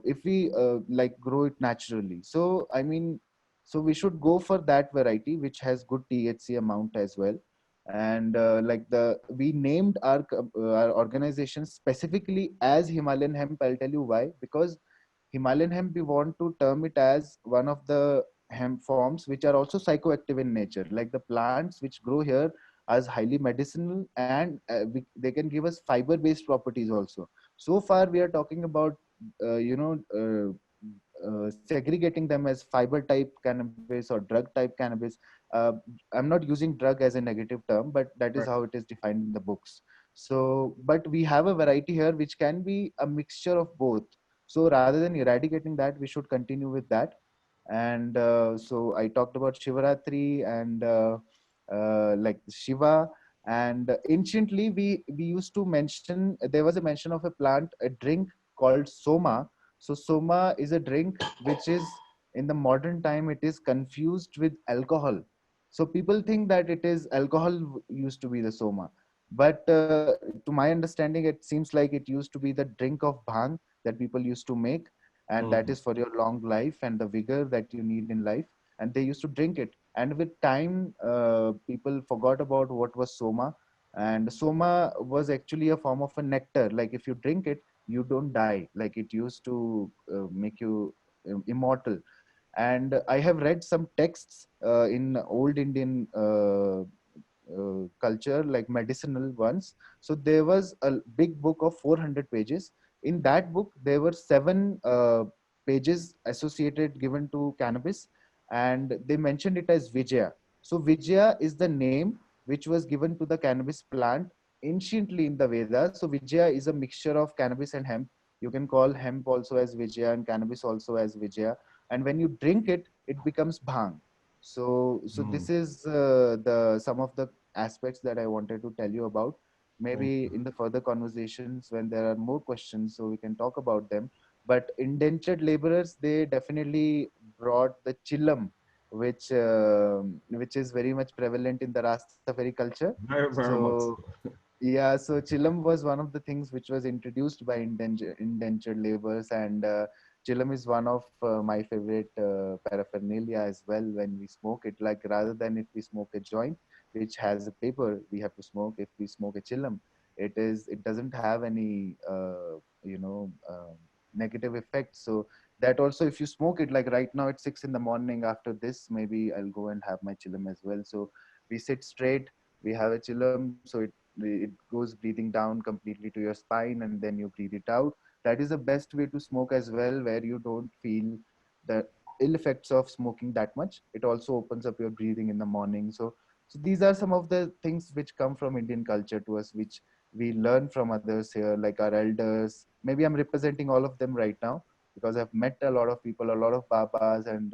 if we like grow it naturally. So I mean, so we should go for that variety which has good THC amount as well. And like we named our organization specifically as Himalayan hemp. I'll tell you why. Because Himalayan hemp, we want to term it as one of the hemp forms which are also psychoactive in nature. Like the plants which grow here as highly medicinal, and they can give us fiber based properties also. So far we are talking about segregating them as fiber type cannabis or drug type cannabis. uh, I'm not using drug as a negative term, but that is Right. how it is defined in the books. So but we have a variety here which can be a mixture of both. So rather than eradicating that, we should continue with that. And so I talked about Shivaratri and like Shiva. And anciently, we used to mention, there was a mention of a plant, a drink called Soma. So Soma is a drink which is, in the modern time, it is confused with alcohol. So people think that it is alcohol used to be the Soma. But to my understanding, it seems like it used to be the drink of Bhang that people used to make, and that Mm. is for your long life and the vigor that you need in life. And they used to drink it, and with time people forgot about what was Soma. And Soma was actually a form of a nectar. Like if you drink it, you don't die. Like it used to make you immortal. And I have read some texts in old Indian culture, like medicinal ones. So there was a big book of 400 pages. In that book, there were seven pages associated given to cannabis, and they mentioned it as Vijaya. So Vijaya is the name which was given to the cannabis plant anciently in the Vedas. So Vijaya is a mixture of cannabis and hemp. You can call hemp also as Vijaya and cannabis also as Vijaya. And when you drink it, it becomes bhang. So Mm. this is the some of the aspects that I wanted to tell you about. Thank Maybe in the further conversations when there are more questions, so we can talk about them. But indentured laborers, they definitely brought the chillam, which is very much prevalent in the Rastafari culture. you. Very, very much So so. yeah, so chillum was one of the things which was introduced by indentured laborers, and chillum is one of my favorite paraphernalia as well when we smoke it. Like rather than if we smoke a joint which has a paper, we have to smoke. If we smoke a chillum, it doesn't have any negative effects. So that also, if you smoke it, like right now it's 6 in the morning. After this, maybe I'll go and have my chillum as well. So we sit straight, we have a chillum, so it goes breathing down completely to your spine, and then you breathe it out. That is the best way to smoke as well, where you don't feel the ill effects of smoking that much. It also opens up your breathing in the morning. So these are some of the things which come from Indian culture to us, which we learn from others here, like our elders. Maybe I'm representing all of them right now because I've met a lot of people, a lot of babas, and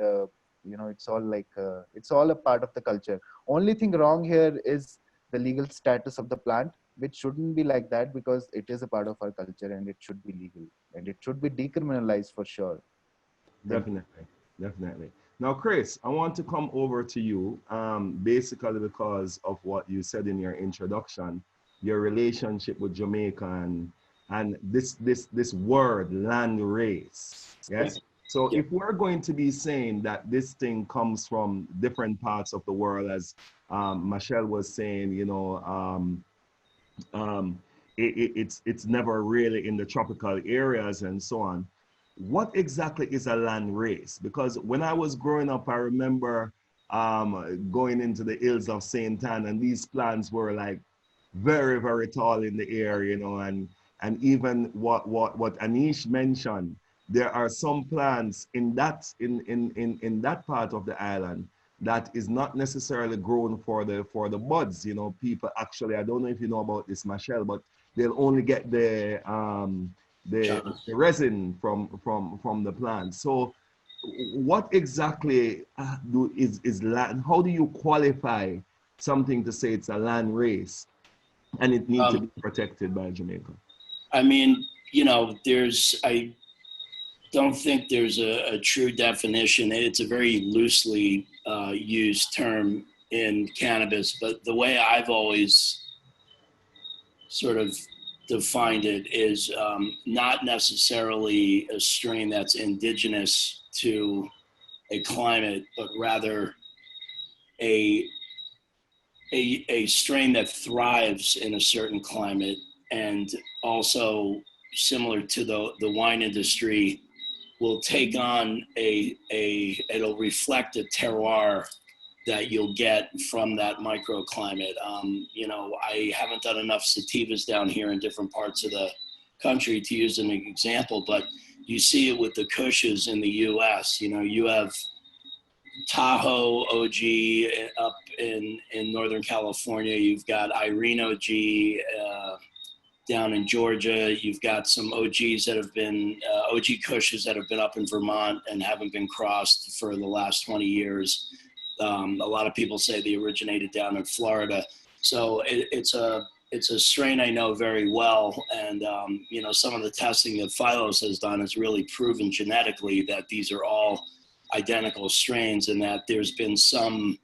it's all like it's all a part of the culture. Only thing wrong here is the legal status of the plant, which shouldn't be like that, because it is a part of our culture and it should be legal and it should be decriminalized for sure. Thank you. Definitely, definitely. Now, Chris, I want to come over to you, basically because of what you said in your introduction, your relationship with Jamaica and this word land race. Yeah. Yes. So Yeah. if we're going to be saying that this thing comes from different parts of the world, as Michelle was saying, um, it's never really in the tropical areas and so on. What exactly is a land race? Because when I was growing up, I remember going into the hills of St. Anne, and these plants were like very, very tall in the air, and even what Anish mentioned, there are some plants in that part of the island that is not necessarily grown for the buds. People actually, I don't know if you know about this, Michelle, but they'll only get the resin from the plant. So what exactly is land? How do you qualify something to say it's a land race and it needs to Um, be protected by Jamaica? I mean, I don't think there's a true definition. It's a very loosely used term in cannabis, but the way I've always sort of defined it is not necessarily a strain that's indigenous to a climate, but rather a, a strain that thrives in a certain climate, and also similar to the wine industry will take on it'll reflect a terroir that you'll get from that microclimate. You know, I haven't done enough sativas down here in different parts of the country to use an example, but you see it with the Kushes in the US. You know, you have Tahoe OG up in Northern California. You've got Irene OG down in Georgia. You've got some OGs that have been, OG Kushes that have been up in Vermont and haven't been crossed for the last 20 years. A lot of people say they originated down in Florida. So it's a strain I know very well. And, you know, some of the testing that Phylos has done has really proven genetically that these are all identical strains, and that there's been some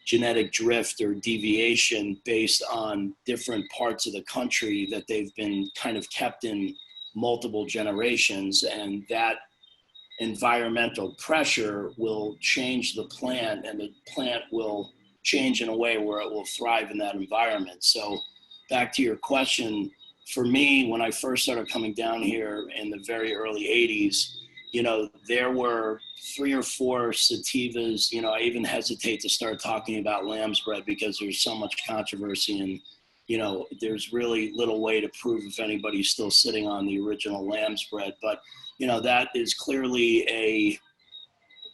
genetic drift or deviation based on different parts of the country that they've been kind of kept in multiple generations, and that environmental pressure will change the plant, and the plant will change in a way where it will thrive in that environment. So back to your question, for me, when I first started coming down here in the very early 80s, you know, there were 3 or 4 sativas. You know, I even hesitate to start talking about lamb's bread because there's so much controversy, and, you know, there's really little way to prove if anybody's still sitting on the original lamb's bread. But, you know, that is clearly a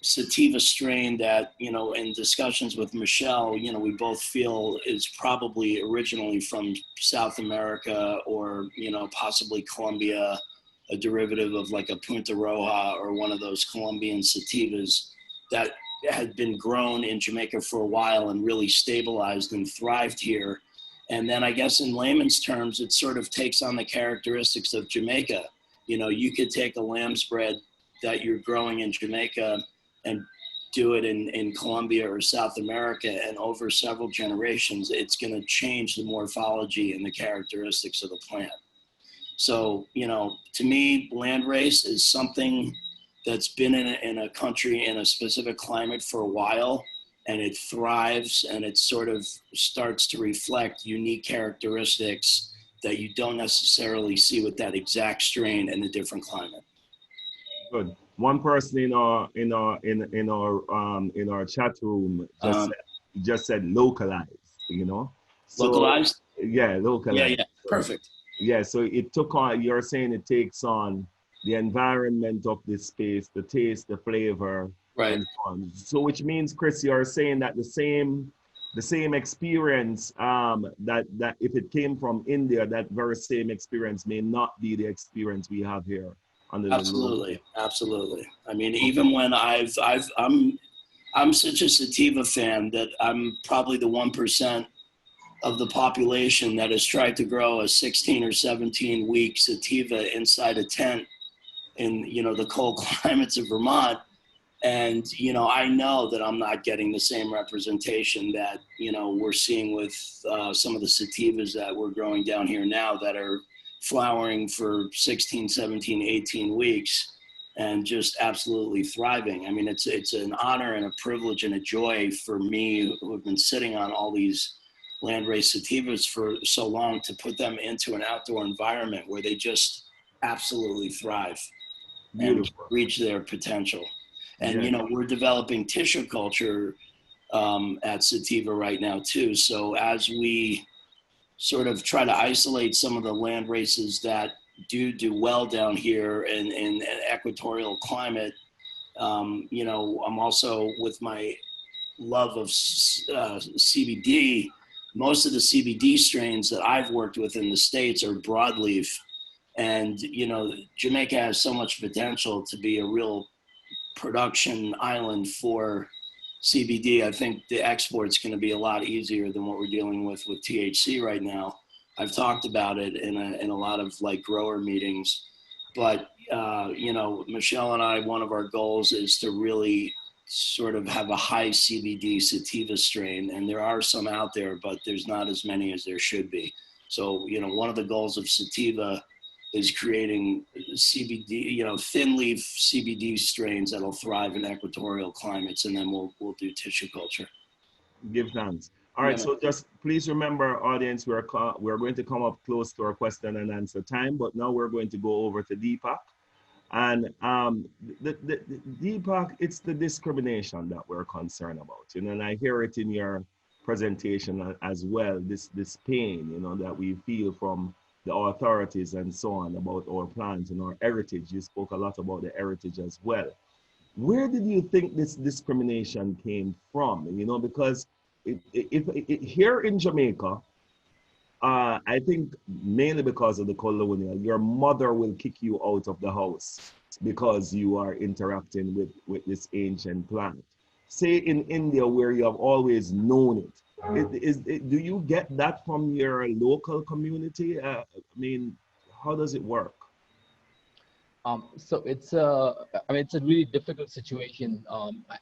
sativa strain that, you know, in discussions with Michelle, you know, we both feel is probably originally from South America, or, you know, possibly Colombia, a derivative of like a Punta Roja or one of those Colombian sativas that had been grown in Jamaica for a while and really stabilized and thrived here. And then I guess in layman's terms, it sort of takes on the characteristics of Jamaica. You know, you could take a lamb's bread that you're growing in Jamaica and do it in Colombia or South America, and over several generations, it's going to change the morphology and the characteristics of the plant. So, you know, to me, landrace is something that's been in a country in a specific climate for a while, and it thrives, and it sort of starts to reflect unique characteristics that you don't necessarily see with that exact strain in a different climate. Good. One person in our chat room just said localized, you know. So, localized? Yeah, localized. Yeah, perfect. Yeah, so it took on, you're saying it takes on the environment of the space, the taste, the flavor, right? And so on. So which means, Chris, you're saying that the same experience, that if it came from India, that very same experience may not be the experience we have here. Absolutely. I mean, even when I'm such a sativa fan that I'm probably the 1% of the population that has tried to grow a 16 or 17 week sativa inside a tent in, you know, the cold climates of Vermont. And, you know, I know that I'm not getting the same representation that, you know, we're seeing with some of the sativas that we're growing down here now that are flowering for 16, 17, 18 weeks and just absolutely thriving. I mean, it's an honor and a privilege and a joy for me, who have been sitting on all these landrace sativas for so long, to put them into an outdoor environment where they just absolutely thrive. Beautiful. And reach their potential. And, you know, we're developing tissue culture at Sativa right now too. So as we sort of try to isolate some of the land races that do well down here in an equatorial climate, you know, I'm also, with my love of CBD, most of the CBD strains that I've worked with in the States are broadleaf. And, you know, Jamaica has so much potential to be a real production island for CBD. I think the export's going to be a lot easier than what we're dealing with THC right now. I've talked about it in a lot of like grower meetings, but you know, Michelle and I, one of our goals is to really sort of have a high CBD sativa strain, and there are some out there, but there's not as many as there should be. So, you know, one of the goals of Sativa is creating CBD, you know, thin leaf CBD strains that'll thrive in equatorial climates, and then we'll do tissue culture. Give thanks. All right, so just please remember, audience, we're going to come up close to our question and answer time, but now we're going to go over to Deepak. And the Deepak, it's the discrimination that we're concerned about, you know, and I hear it in your presentation as well, this pain, you know, that we feel from the authorities and so on about our plants and our heritage. You spoke a lot about the heritage as well. Where did you think this discrimination came from? You know, because here in Jamaica, I think mainly because of the colonial, your mother will kick you out of the house because you are interacting with this ancient plant. Say in India, where you have always known do you get that from your local community? I mean, how does it work? So I mean, it's a really difficult situation,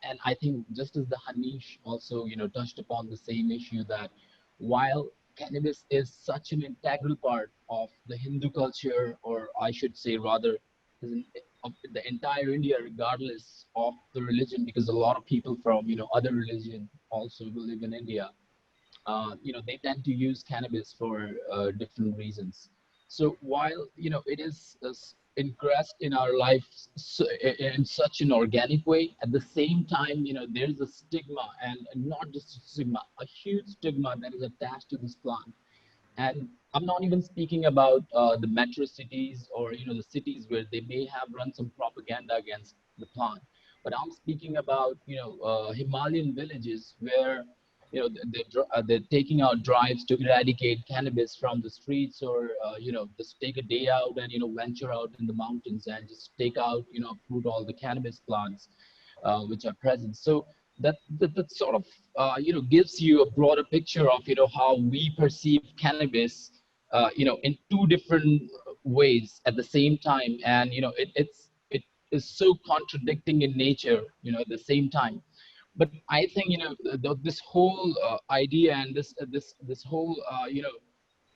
and I think just as the Hanish also, touched upon the same issue that while cannabis is such an integral part of the Hindu culture, or I should say rather, is of the entire India, regardless of the religion, because a lot of people from other religion also who live in India, they tend to use cannabis for different reasons. So while it is ingressed in our lives in such an organic way, at the same time, there's a stigma, and not just a stigma, a huge stigma that is attached to this plant. And I'm not even speaking about the metro cities or the cities where they may have run some propaganda against the plant, but I'm speaking about Himalayan villages where they're taking out drives to eradicate cannabis from the streets, or just take a day out and venture out in the mountains and just take out uproot all the cannabis plants which are present. So that sort of gives you a broader picture of how we perceive cannabis in two different ways at the same time, and it is so contradicting in nature at the same time. But I think this whole idea and this whole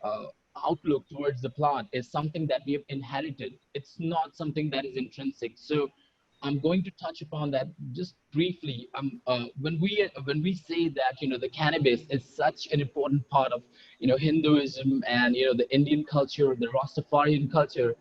uh, outlook towards the plant is something that we have inherited. It's not something that is intrinsic. So I'm going to touch upon that just briefly. When we say that the cannabis is such an important part of Hinduism and the Indian culture, the Rastafarian culture,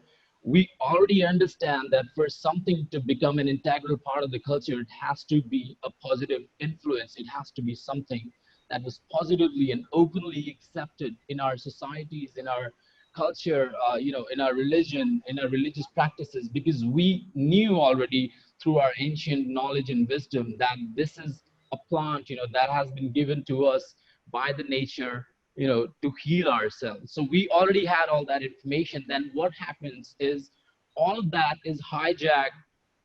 we already understand that for something to become an integral part of the culture, it has to be a positive influence. It has to be something that was positively and openly accepted in our societies, in our culture, in our religion, in our religious practices, because we knew already through our ancient knowledge and wisdom that this is a plant, that has been given to us by the nature, to heal ourselves. So we already had all that information. Then what happens is all of that is hijacked,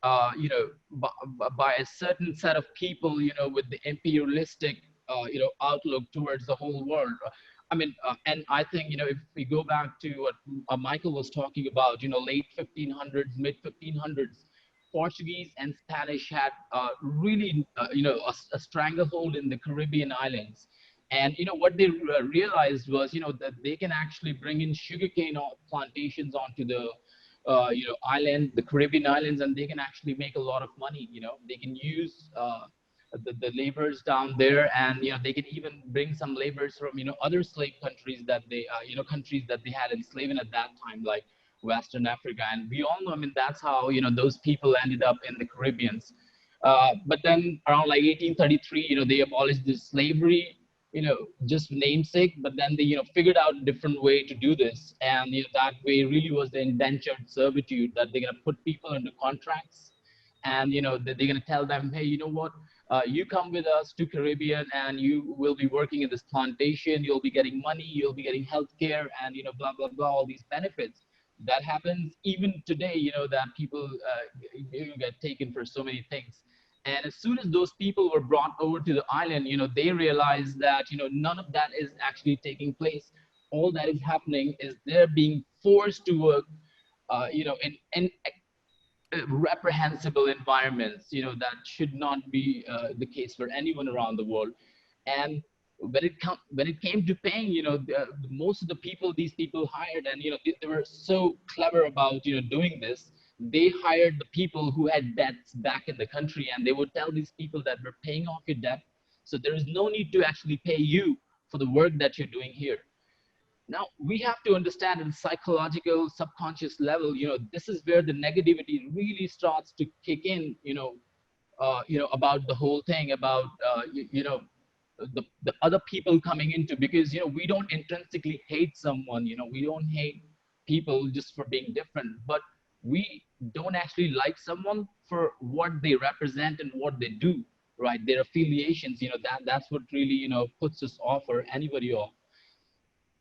by a certain set of people, with the imperialistic, outlook towards the whole world. I mean, and I think, if we go back to what Michael was talking about, late 1500s, mid 1500s, Portuguese and Spanish had really, a stranglehold in the Caribbean islands. And, what they realized was, that they can actually bring in sugarcane plantations onto the, island, the Caribbean islands, and they can actually make a lot of money. They can use the laborers down there, and they can even bring some laborers from other slave countries that they countries that they had enslaving at that time, like Western Africa. And we all know, I mean, that's how those people ended up in the Caribbeans. But then around like 1833, they abolished this slavery, just namesake, but then they figured out a different way to do this. And that way really was the indentured servitude, that they're going to put people under contracts, and they're going to tell them, hey, you know what, you come with us to Caribbean and you will be working in this plantation, you'll be getting money, you'll be getting health care, and blah blah blah, all these benefits. That happens even today, that people get taken for so many things. And as soon as those people were brought over to the island, they realized that none of that is actually taking place. All that is happening is they're being forced to work in reprehensible environments, that should not be the case for anyone around the world. And when it came to paying, most of the people these people hired, and they were so clever about doing this. They hired the people who had debts back in the country, and they would tell these people that we're paying off your debt, so there is no need to actually pay you for the work that you're doing here. Now we have to understand at the psychological subconscious level, this is where the negativity really starts to kick in, about the whole thing, about, the other people coming into, because, we don't intrinsically hate someone, we don't hate people just for being different, but we don't actually like someone for what they represent and what they do, right? Their affiliations, that's what really, puts us off or anybody off.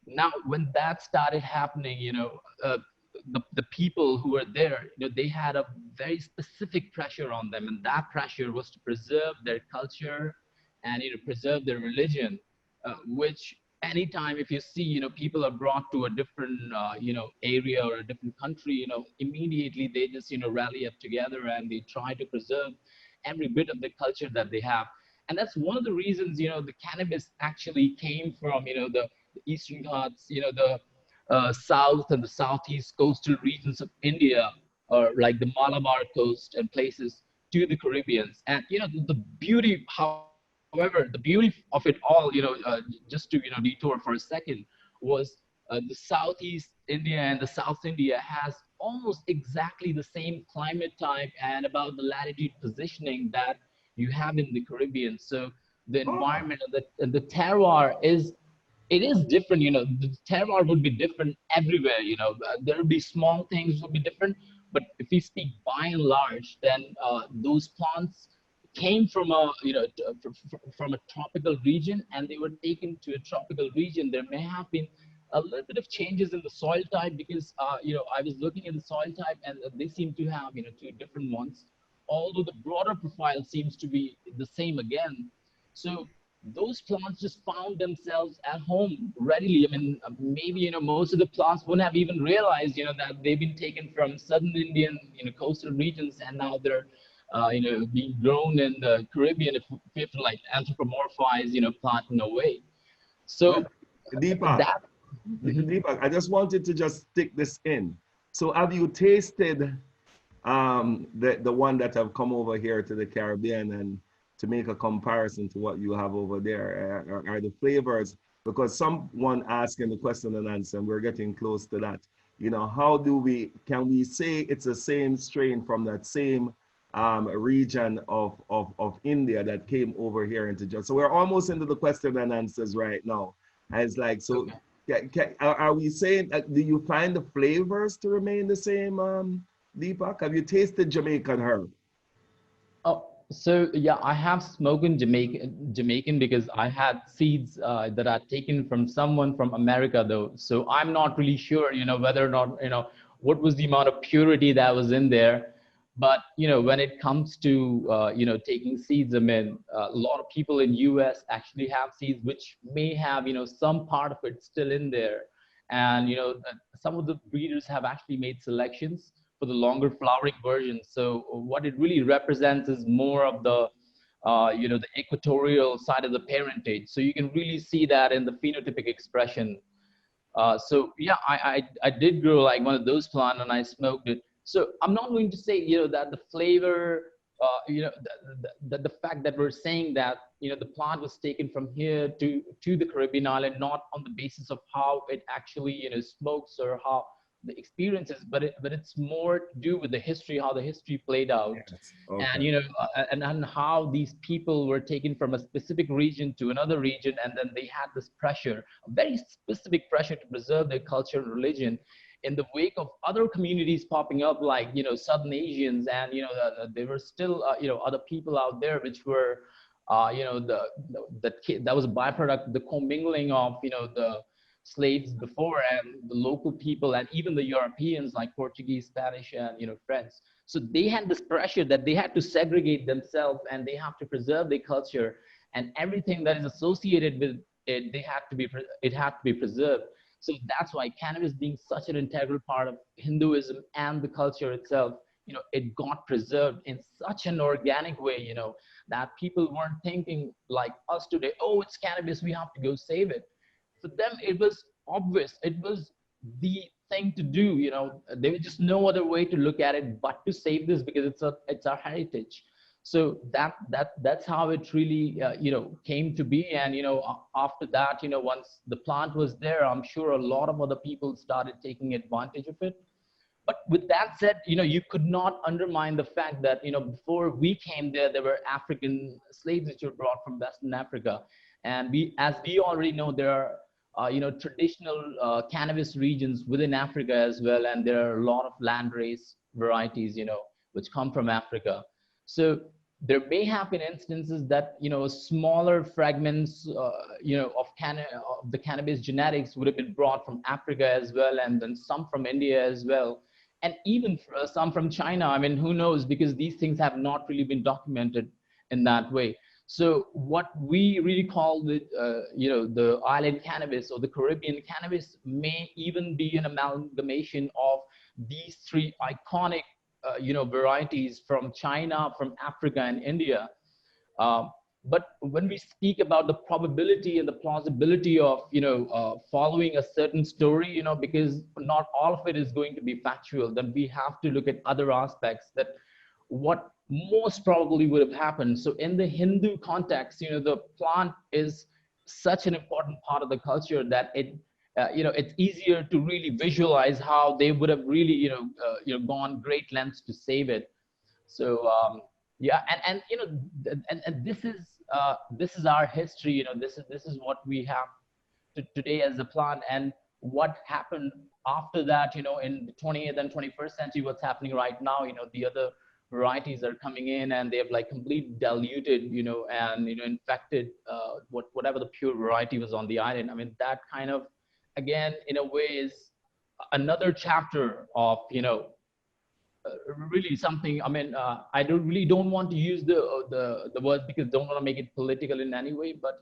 Now when that started happening, the people who were there, they had a very specific pressure on them, and that pressure was to preserve their culture and, preserve their religion, which anytime if you see, people are brought to a different, area or a different country, immediately they just, rally up together and they try to preserve every bit of the culture that they have. And that's one of the reasons, the cannabis actually came from, the Eastern Ghats, the south and the southeast coastal regions of India, or like the Malabar coast and places, to the Caribbeans. And the beauty, however, the beauty of it all, just to detour for a second, was the southeast India and the South India has almost exactly the same climate type and about the latitude positioning that you have in the Caribbean. So the environment and the terroir is different. The terroir would be different everywhere. There will be small things will be different, but if we speak by and large, then those plants came from a from a tropical region, and they were taken to a tropical region. There may have been a little bit of changes in the soil type, because I was looking at the soil type, and they seem to have two different ones, although the broader profile seems to be the same again. So those plants just found themselves at home readily. I mean, maybe most of the plants wouldn't have even realized that they've been taken from southern Indian coastal regions, and now they're being grown in the Caribbean, if we have to like anthropomorphize plant in a way. So Deepak, that. Deepak, I just wanted to just stick this in. So have you tasted the one that have come over here to the Caribbean, and to make a comparison to what you have over there? Are the flavors, because someone asking the question and answer, and we're getting close to that. How can we say it's the same strain from that same region of India that came over here into Jamaica? So we're almost into the question and answers right now. It's like, so are we saying, do you find the flavors to remain the same, Deepak? Have you tasted Jamaican herb? Oh, so yeah, I have smoked Jamaican because I had seeds that are taken from someone from America, though. So I'm not really sure, whether or not, what was the amount of purity that was in there. But when it comes to taking seeds, I mean, a lot of people in US actually have seeds which may have some part of it still in there, and some of the breeders have actually made selections for the longer flowering versions. So what it really represents is more of the the equatorial side of the parentage. So you can really see that in the phenotypic expression. So yeah, I did grow like one of those plants, and I smoked it. So I'm not going to say that the flavor, the fact that we're saying that the plant was taken from here to the Caribbean island, not on the basis of how it actually smokes or how the experiences, but it's more to do with the history, how the history played out. Yes. Okay. And and how these people were taken from a specific region to another region, and then they had this pressure, a very specific pressure, to preserve their culture and religion in the wake of other communities popping up, like Southern Asians, and there were still other people out there which were that was a byproduct, the commingling of the slaves before, and the local people, and even the Europeans like Portuguese, Spanish, and French. So they had this pressure that they had to segregate themselves, and they have to preserve their culture, and everything that is associated with it, it had to be preserved. So that's why cannabis, being such an integral part of Hinduism and the culture itself, it got preserved in such an organic way, that people weren't thinking like us today, oh, it's cannabis, we have to go save it. For them, it was obvious. It was the thing to do. There was just no other way to look at it but to save this, because it's our heritage. So that's how it really came to be. And after that, once the plant was there, I'm sure a lot of other people started taking advantage of it. But with that said, you could not undermine the fact that, before we came there, there were African slaves which were brought from Western Africa. And as we already know, there are, traditional cannabis regions within Africa as well. And there are a lot of landrace varieties, which come from Africa. So there may have been instances that, smaller fragments, of the cannabis genetics would have been brought from Africa as well. And then some from India as well. And even some from China. I mean, who knows? Because these things have not really been documented in that way. So what we really call the island cannabis or the Caribbean cannabis may even be an amalgamation of these three iconic, varieties from China, from Africa, and India. But when we speak about the probability and the plausibility of, following a certain story, because not all of it is going to be factual, then we have to look at other aspects that what most probably would have happened. So in the Hindu context, the plant is such an important part of the culture that it's easier to really visualize how they would have really, gone great lengths to save it. So yeah, and this is our history. This is what we have today as a plant, and what happened after that. In the 20th and 21st century, what's happening right now. The other varieties are coming in, and they have like completely diluted, and infected whatever the pure variety was on the island. I mean, that kind of, again, in a way, is another chapter of really something. I mean, I don't want to use the words because don't want to make it political in any way, but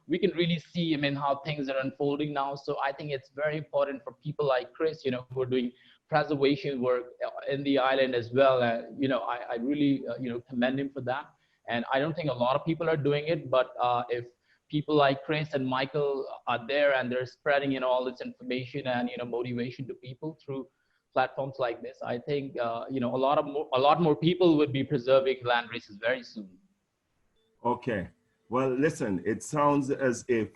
we can really see, I mean, how things are unfolding now. So I think it's very important for people like Chris, who are doing preservation work in the island as well. I really commend him for that. And I don't think a lot of people are doing it, but if people like Chris and Michael are there and they're spreading all this information and motivation to people through platforms like this, I think a lot more people would be preserving land races very soon. Okay. Well, listen, it sounds as if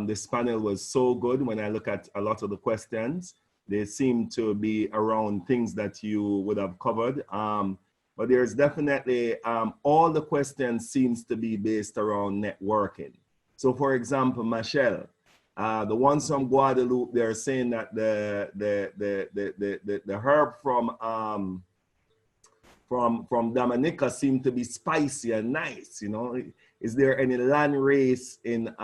this panel was so good. When I look at a lot of the questions, they seem to be around things that you would have covered. But there's definitely, all the questions seems to be based around networking. So for example, Marcel, the ones from Guadeloupe, they're saying that the herb from Dominica seem to be spicy and nice. Is there any land race in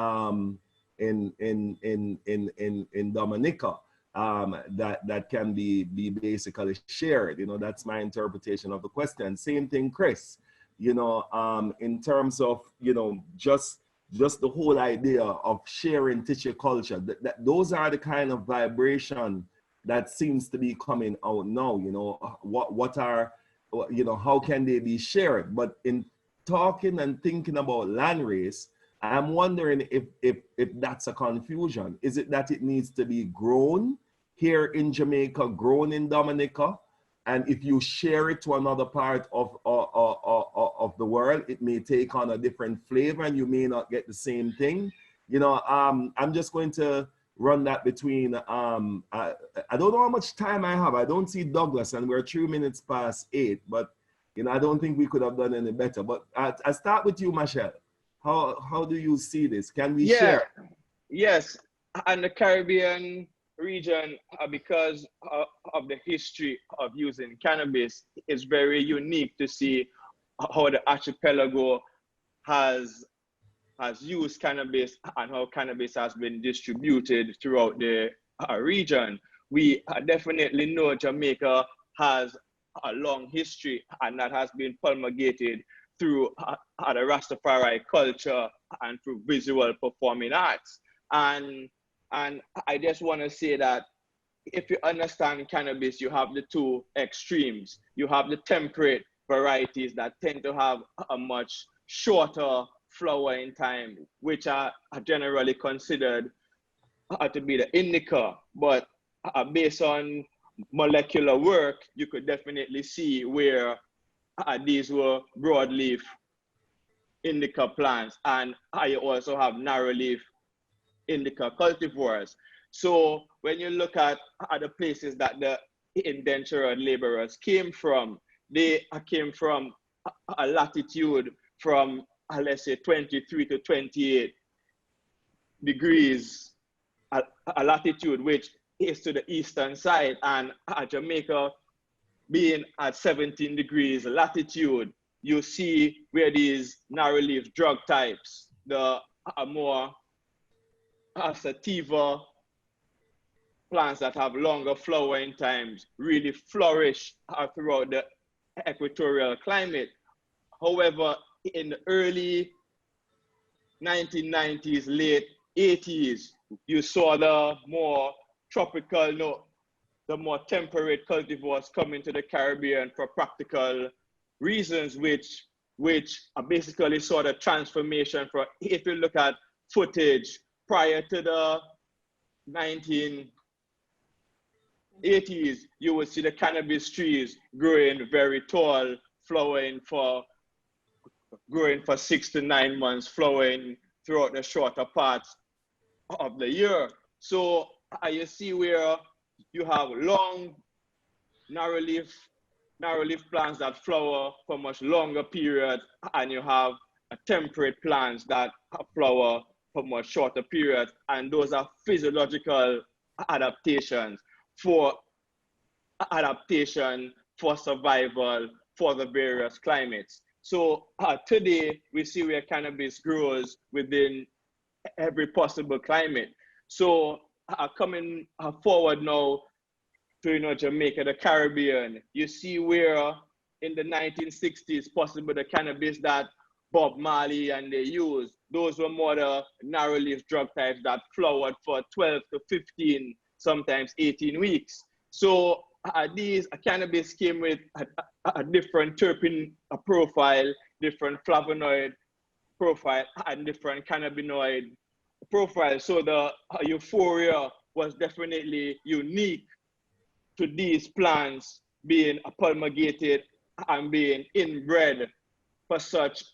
Dominica that can be basically shared? That's my interpretation of the question. Same thing, Chris. In terms of just the whole idea of sharing tissue culture, those are the kind of vibration that seems to be coming out now. How can they be shared? But in talking and thinking about land race, I'm wondering if that's a confusion. Is it that it needs to be grown here in Jamaica, grown in Dominica, and if you share it to another part of the world, it may take on a different flavor and you may not get the same thing? I'm just going to run that between, I don't know how much time I have. I don't see Douglas, and we're 3 minutes past 8, but I don't think we could have done any better. But I start with you, Marcel. How do you see this? Can we share? Yes, and the Caribbean region, because of the history of using cannabis, is very unique to see how the archipelago has used cannabis and how cannabis has been distributed throughout the region. We definitely know Jamaica has a long history, and that has been promulgated through the Rastafari culture and through visual performing arts. And I just want to say that if you understand cannabis, you have the two extremes. You have the temperate varieties that tend to have a much shorter flowering time, which are generally considered to be the indica. But based on molecular work, you could definitely see where these were broadleaf indica plants, and I also have narrow leaf indica cultivars. So when you look at other places that the indentured laborers came from, they came from a latitude from, let's say, 23 to 28 degrees, a latitude which is to the eastern side, and Jamaica being at 17 degrees latitude, you see where these narrow leaf drug types, the more sativa plants that have longer flowering times, really flourish throughout the equatorial climate. However, in the early 1990s, late 80s, you saw the more tropical, no, the more temperate cultivars coming to the Caribbean for practical reasons, which basically saw the transformation. For, if you look at footage prior to the 1980s, you would see the cannabis trees growing very tall, growing for 6 to 9 months, flowing throughout the shorter parts of the year. So you see where you have long narrow leaf plants that flower for much longer period, and you have temperate plants that flower for much shorter periods, and those are physiological adaptations for survival for the various climates. So today we see where cannabis grows within every possible climate. So coming forward now to Jamaica, the Caribbean, you see where in the 1960s, possibly the cannabis that Bob Marley and they used, those were more the narrow leaf drug types that flowered for 12 to 15, sometimes 18 weeks. So these cannabis came with a different terpene profile, different flavonoid profile, and different cannabinoid profile. So the euphoria was definitely unique to these plants being promulgated and being inbred for such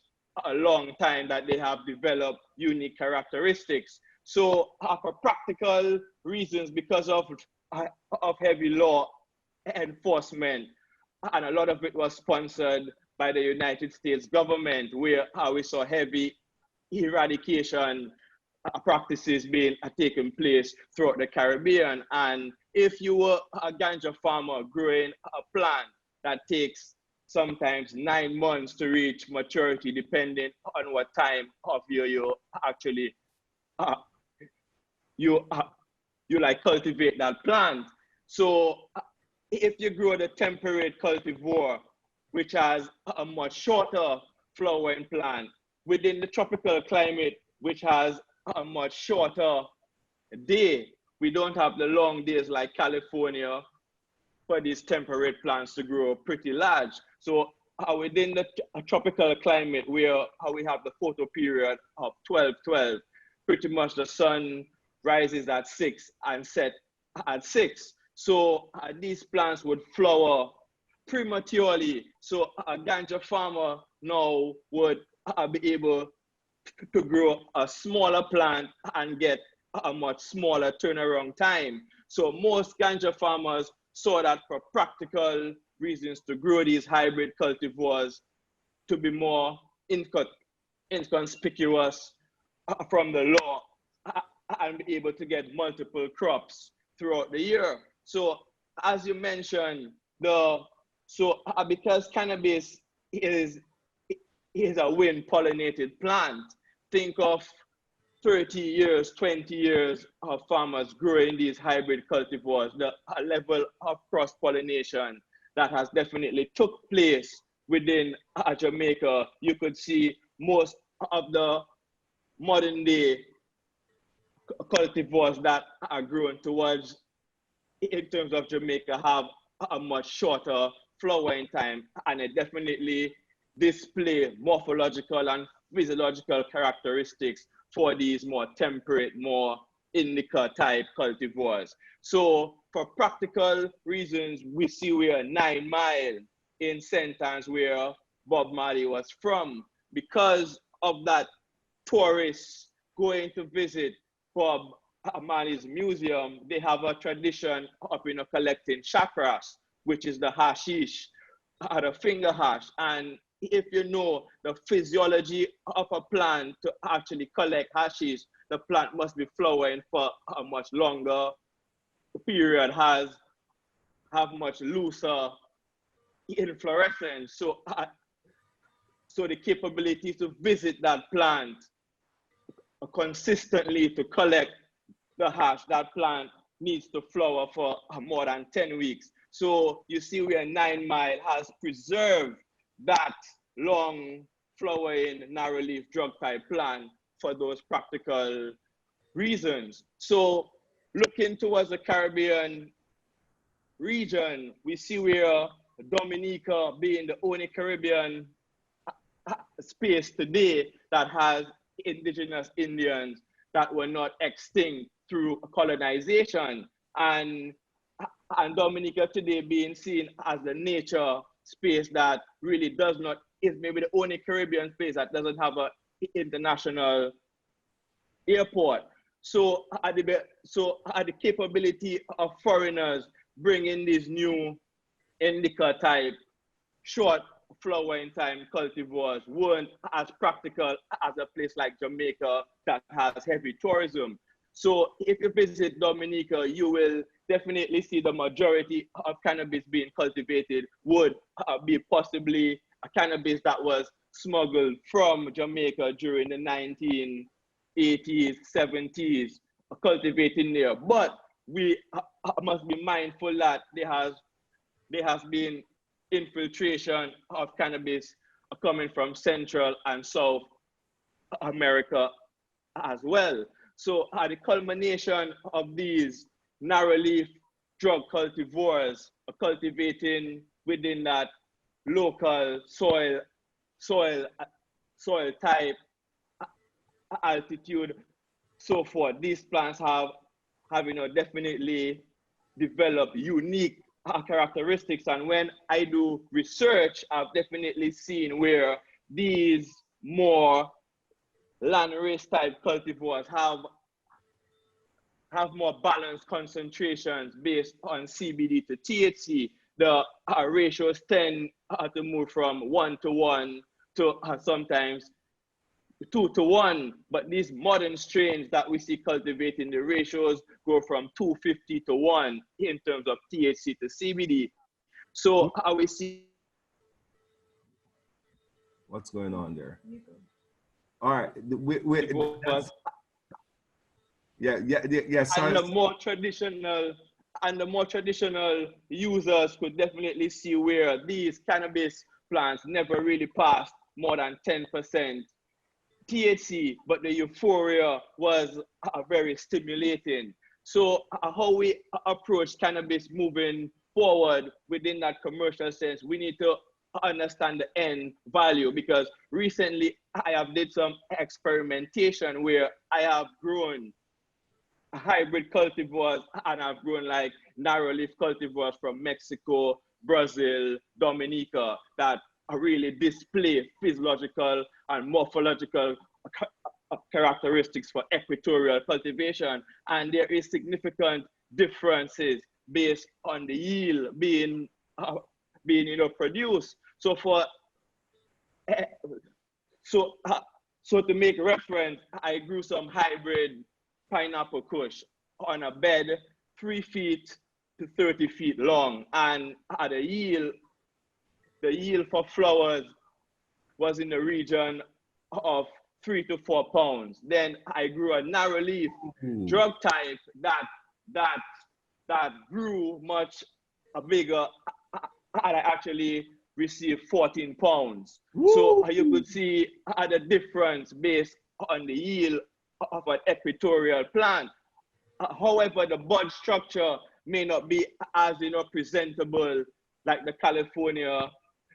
a long time that they have developed unique characteristics. So for practical reasons, because of heavy law enforcement, and a lot of it was sponsored by the United States government, where we saw heavy eradication practices being taking place throughout the Caribbean. And if you were a ganja farmer growing a plant that takes sometimes 9 months to reach maturity, depending on what time of year you actually you like cultivate that plant. So if you grow the temperate cultivar, which has a much shorter flowering plant, within the tropical climate, which has a much shorter day, we don't have the long days like California for these temperate plants to grow pretty large. So within the tropical climate, where we have the photo period of 12-12, pretty much the sun rises at 6 and set at 6. So these plants would flower prematurely. So a ganja farmer now would be able to grow a smaller plant and get a much smaller turnaround time. So most ganja farmers saw that for practical reasons to grow these hybrid cultivars to be more inconspicuous from the law and be able to get multiple crops throughout the year. So as you mentioned, because cannabis is a wind pollinated plant, think of 30 years, 20 years of farmers growing these hybrid cultivars, the level of cross-pollination that has definitely took place within Jamaica. You could see most of the modern day cultivars that are grown towards, in terms of Jamaica, have a much shorter flowering time, and it definitely display morphological and physiological characteristics for these more temperate, more indica type cultivars. So for practical reasons, we see we are 9 Mile in St. Anne's, where Bob Marley was from. Because of that tourists going to visit Bob Marley's museum, they have a tradition of collecting chakras, which is the hashish, the finger hash. And if you know the physiology of a plant to actually collect hashish, the plant must be flowering for a much longer period, have much looser inflorescence. So the capability to visit that plant consistently to collect the hash, that plant needs to flower for more than 10 weeks. So you see where 9 Mile has preserved that long flowering narrow leaf drug type plant for those practical reasons. So looking towards the Caribbean region, we see where Dominica being the only Caribbean space today that has indigenous Indians that were not extinct through colonization, and Dominica today being seen as the nature space that really does not, is maybe the only Caribbean space that doesn't have an international airport. So at the capability of foreigners bringing these new indica type short flowering time cultivars weren't as practical as a place like Jamaica that has heavy tourism. So if you visit Dominica, you will definitely see the majority of cannabis being cultivated would be possibly a cannabis that was smuggled from Jamaica during the 1980s, 70s, cultivating there. But we must be mindful that there has been infiltration of cannabis coming from Central and South America as well. So at the culmination of these narrow leaf drug cultivars cultivating within that local soil type, altitude, so forth, these plants have definitely developed unique characteristics. And when I do research, I've definitely seen where these more landrace type cultivars have more balanced concentrations based on CBD to THC. The ratios tend to move from 1:1 to sometimes 2:1, but these modern strains that we see cultivating, the ratios go from 250:1 in terms of THC to CBD. So we see. What's going on there? All right, sorry. And the more traditional users could definitely see where these cannabis plants never really passed more than 10% THC, but the euphoria was very stimulating. So how we approach cannabis moving forward within that commercial sense, we need to understand the end value, because recently I have did some experimentation where I have grown hybrid cultivars, and I've grown like narrow leaf cultivars from Mexico, Brazil, Dominica that really display physiological and morphological characteristics for equatorial cultivation. And there is significant differences based on the yield being produced. So so to make reference, I grew some hybrid pineapple kush on a bed 3 feet to 30 feet long, and the yield for flowers was in the region of 3 to 4 pounds. Then I grew a narrow leaf drug type that grew much bigger, and I actually received 14 pounds. So you could see the difference based on the yield of an equatorial plant. However, the bud structure may not be as presentable like the California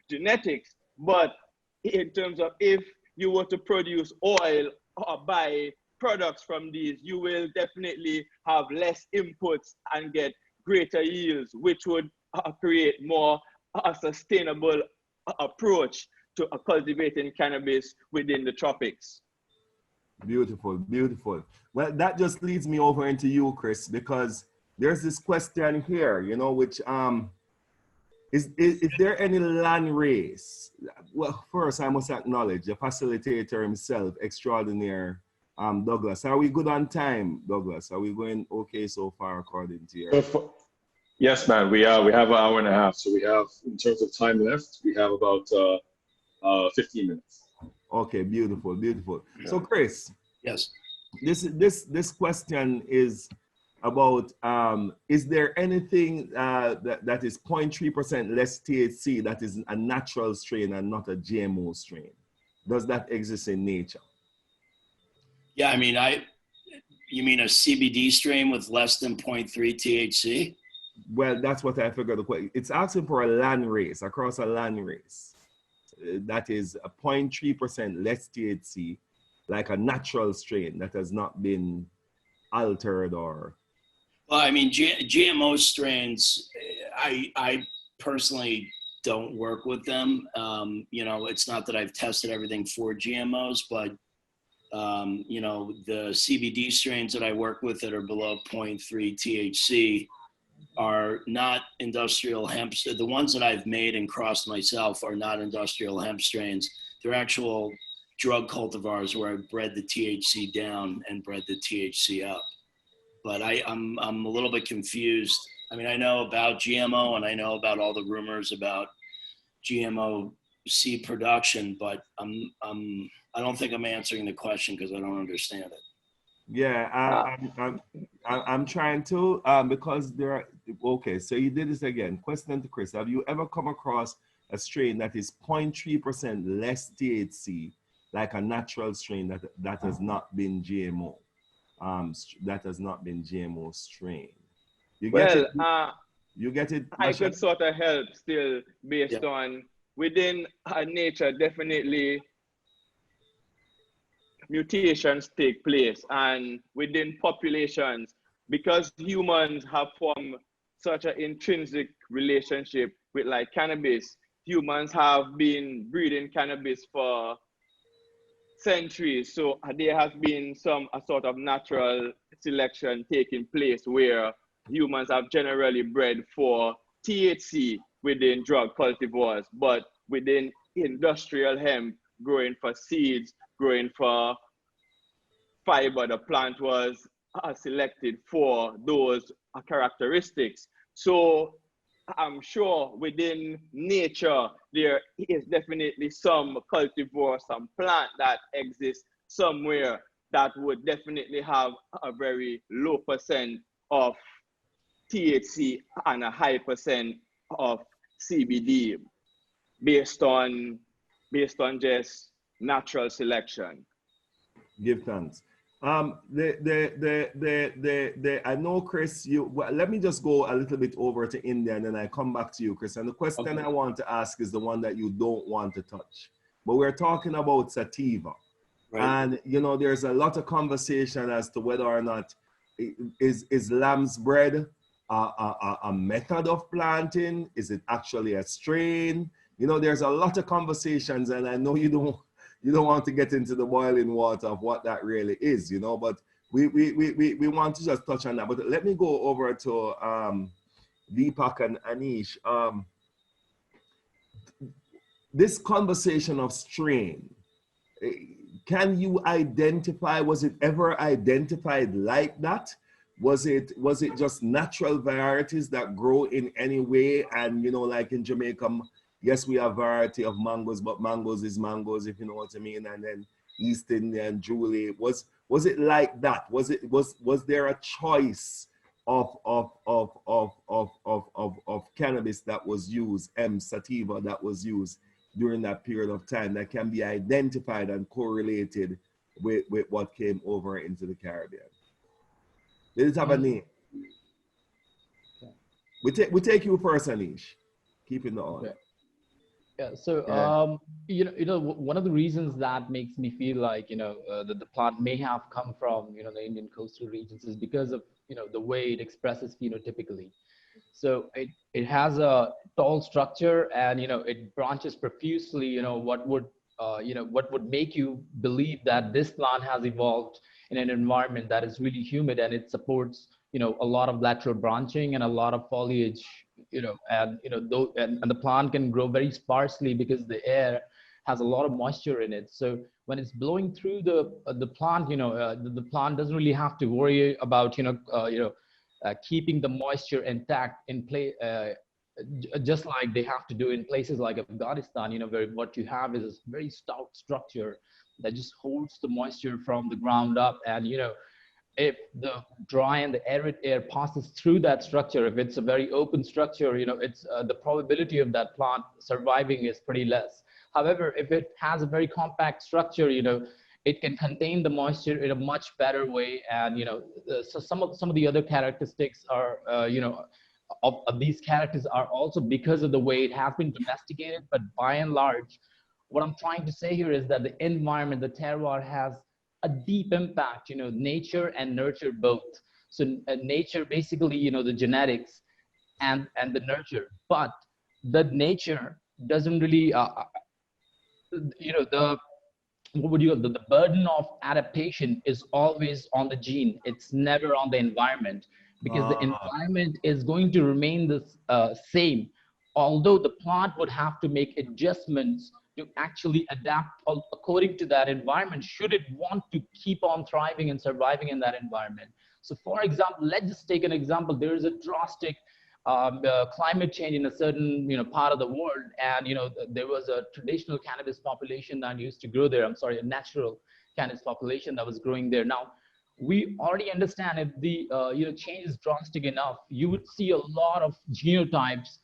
genetics, but in terms of if you were to produce oil or buy products from these, you will definitely have less inputs and get greater yields, which would create more a sustainable approach to cultivating cannabis within the tropics. Beautiful, beautiful. Well, that just leads me over into you, Chris, because there's this question here, you know, which is there any land race? Well, first I must acknowledge the facilitator himself, extraordinaire Douglas. Are we good on time, Douglas? Are we going okay so far according to your? Yes, man. We have an hour and a half, so we have, in terms of time left, we have about 15 minutes. Okay, beautiful, beautiful. So, Chris. Yes. This question is about is there anything that is 0.3% less THC that is a natural strain and not a GMO strain? Does that exist in nature? Yeah, I mean, you mean a CBD strain with less than 0.3 THC? Well, that's what I figured. It's asking for a land race, across a land race. That is a 0.3% less THC, like a natural strain that has not been altered or. Well, I mean, GMO strains, I personally don't work with them. You know, it's not that I've tested everything for GMOs, but you know, the CBD strains that I work with that are below 0.3 THC are not industrial hemp. The ones that I've made and crossed myself are not industrial hemp strains. They're actual drug cultivars where I bred the THC down and bred the THC up. But I'm a little bit confused. I mean, I know about GMO and I know about all the rumors about GMO seed production, but I don't think I'm answering the question because I don't understand it. Yeah, I'm trying to because there are, okay, so you did this again. Question to Chris: have you ever come across a strain that is 0.3% less THC, like a natural strain that has not been GMO? That has not been GMO strain. You get it? You get it? I could sort of help still based on within nature, definitely mutations take place, and within populations, because humans have formed such an intrinsic relationship with like cannabis, humans have been breeding cannabis for centuries. So there has been a sort of natural selection taking place where humans have generally bred for THC within drug cultivars, but within industrial hemp, growing for seeds, growing for fiber, the plant was selected for those characteristics. So I'm sure within nature, there is definitely some cultivar, some plant that exists somewhere that would definitely have a very low percent of THC and a high percent of CBD based on just natural selection. Give thanks. I know, Chris, let me just go a little bit over to India and then I come back to you, Chris. And the question I want to ask is the one that you don't want to touch. But we're talking about sativa. Right. And, you know, there's a lot of conversation as to whether or not is lamb's bread a method of planting? Is it actually a strain? You know, there's a lot of conversations, and I know you don't want to get into the boiling water of what that really is, you know, but we want to just touch on that. But let me go over to Deepak and Anish. This conversation of strain, can you identify, was it ever identified like that? Was it just natural varieties that grow in any way? And, you know, like in Jamaica, yes, we have variety of mangoes, but mangoes is mangoes, if you know what I mean. And then East Indian, Julie, was it like that? Was there a choice of cannabis that was used, sativa that was used during that period of time that can be identified and correlated with what came over into the Caribbean? Did it have a name? We take you first, Anish. Keeping the order. Yeah. So, you know, one of the reasons that makes me feel like, you know, that the plant may have come from, you know, the Indian coastal regions is because of, you know, the way it expresses phenotypically. So it has a tall structure, and it branches profusely. What would make you believe that this plant has evolved in an environment that is really humid, and it supports a lot of lateral branching and a lot of foliage. And the plant can grow very sparsely because the air has a lot of moisture in it. So when it's blowing through the plant, the plant doesn't really have to worry about keeping the moisture intact in place, just like they have to do in places like Afghanistan, where what you have is a very stout structure that just holds the moisture from the ground up. And if the dry and the arid air passes through that structure, if it's a very open structure, it's the probability of that plant surviving is pretty less. However, if it has a very compact structure, it can contain the moisture in a much better way. And so some of the other characteristics are of these characters are also because of the way it has been domesticated. But by and large, what I'm trying to say here is that the environment, the terroir, has a deep impact. Nature and nurture both. So nature basically, the genetics and the nurture. But the nature doesn't really the burden of adaptation is always on the gene. It's never on the environment, because the environment is going to remain the same, although the plant would have to make adjustments to actually adapt according to that environment, should it want to keep on thriving and surviving in that environment. So for example, let's just take an example. There is a drastic climate change in a certain part of the world, and there was a traditional cannabis population that used to grow there. I'm sorry, a natural cannabis population that was growing there. Now we already understand, if the change is drastic enough, you would see a lot of genotypes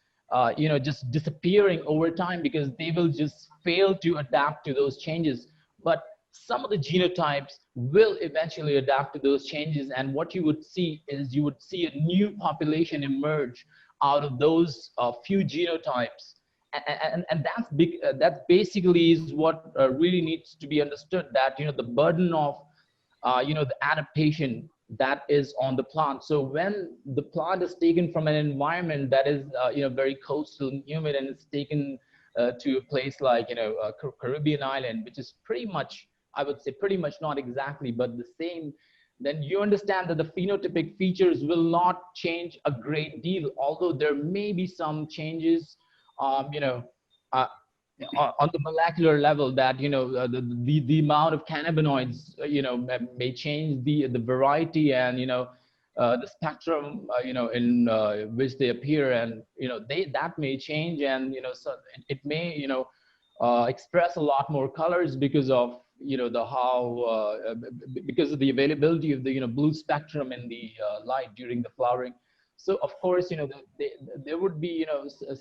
just disappearing over time, because they will just fail to adapt to those changes. But some of the genotypes will eventually adapt to those changes, and what you would see is you would see a new population emerge out of those few genotypes. And that's big. That basically is what really needs to be understood, that the burden of the adaptation that is on the plant. So when the plant is taken from an environment that is very coastal and humid, and it's taken to a place like Caribbean island, which is pretty much, I would say pretty much, not exactly, but the same, then you understand that the phenotypic features will not change a great deal, although there may be some changes on the molecular level, that the amount of cannabinoids may change the variety and the spectrum in which they appear, and that may change, and so it may express a lot more colors because of because of the availability of the blue spectrum in the light during the flowering. So of course there would be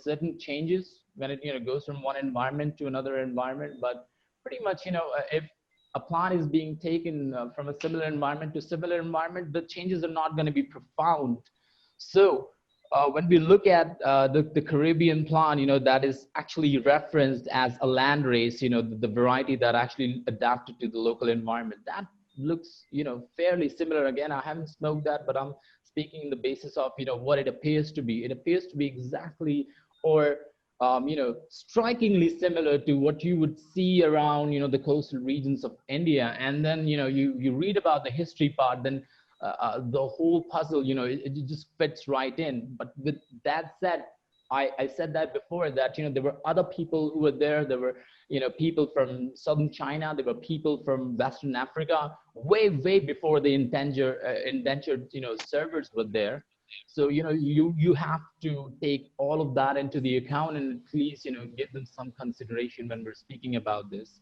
certain changes when it goes from one environment to another environment, but pretty much if a plant is being taken from a similar environment to similar environment, the changes are not going to be profound. So when we look at the Caribbean plant, that is actually referenced as a landrace, the variety that actually adapted to the local environment, that looks fairly similar. Again, I haven't smoked that, but I'm speaking in the basis of what it appears to be. It appears to be exactly, or strikingly similar to what you would see around the coastal regions of India. And then you read about the history part, then the whole puzzle it just fits right in. But with that said, I said that before, that there were other people who were there. There were people from southern China, there were people from Western Africa, way before the indentured servers were there. So you have to take all of that into the account, and at least give them some consideration when we're speaking about this.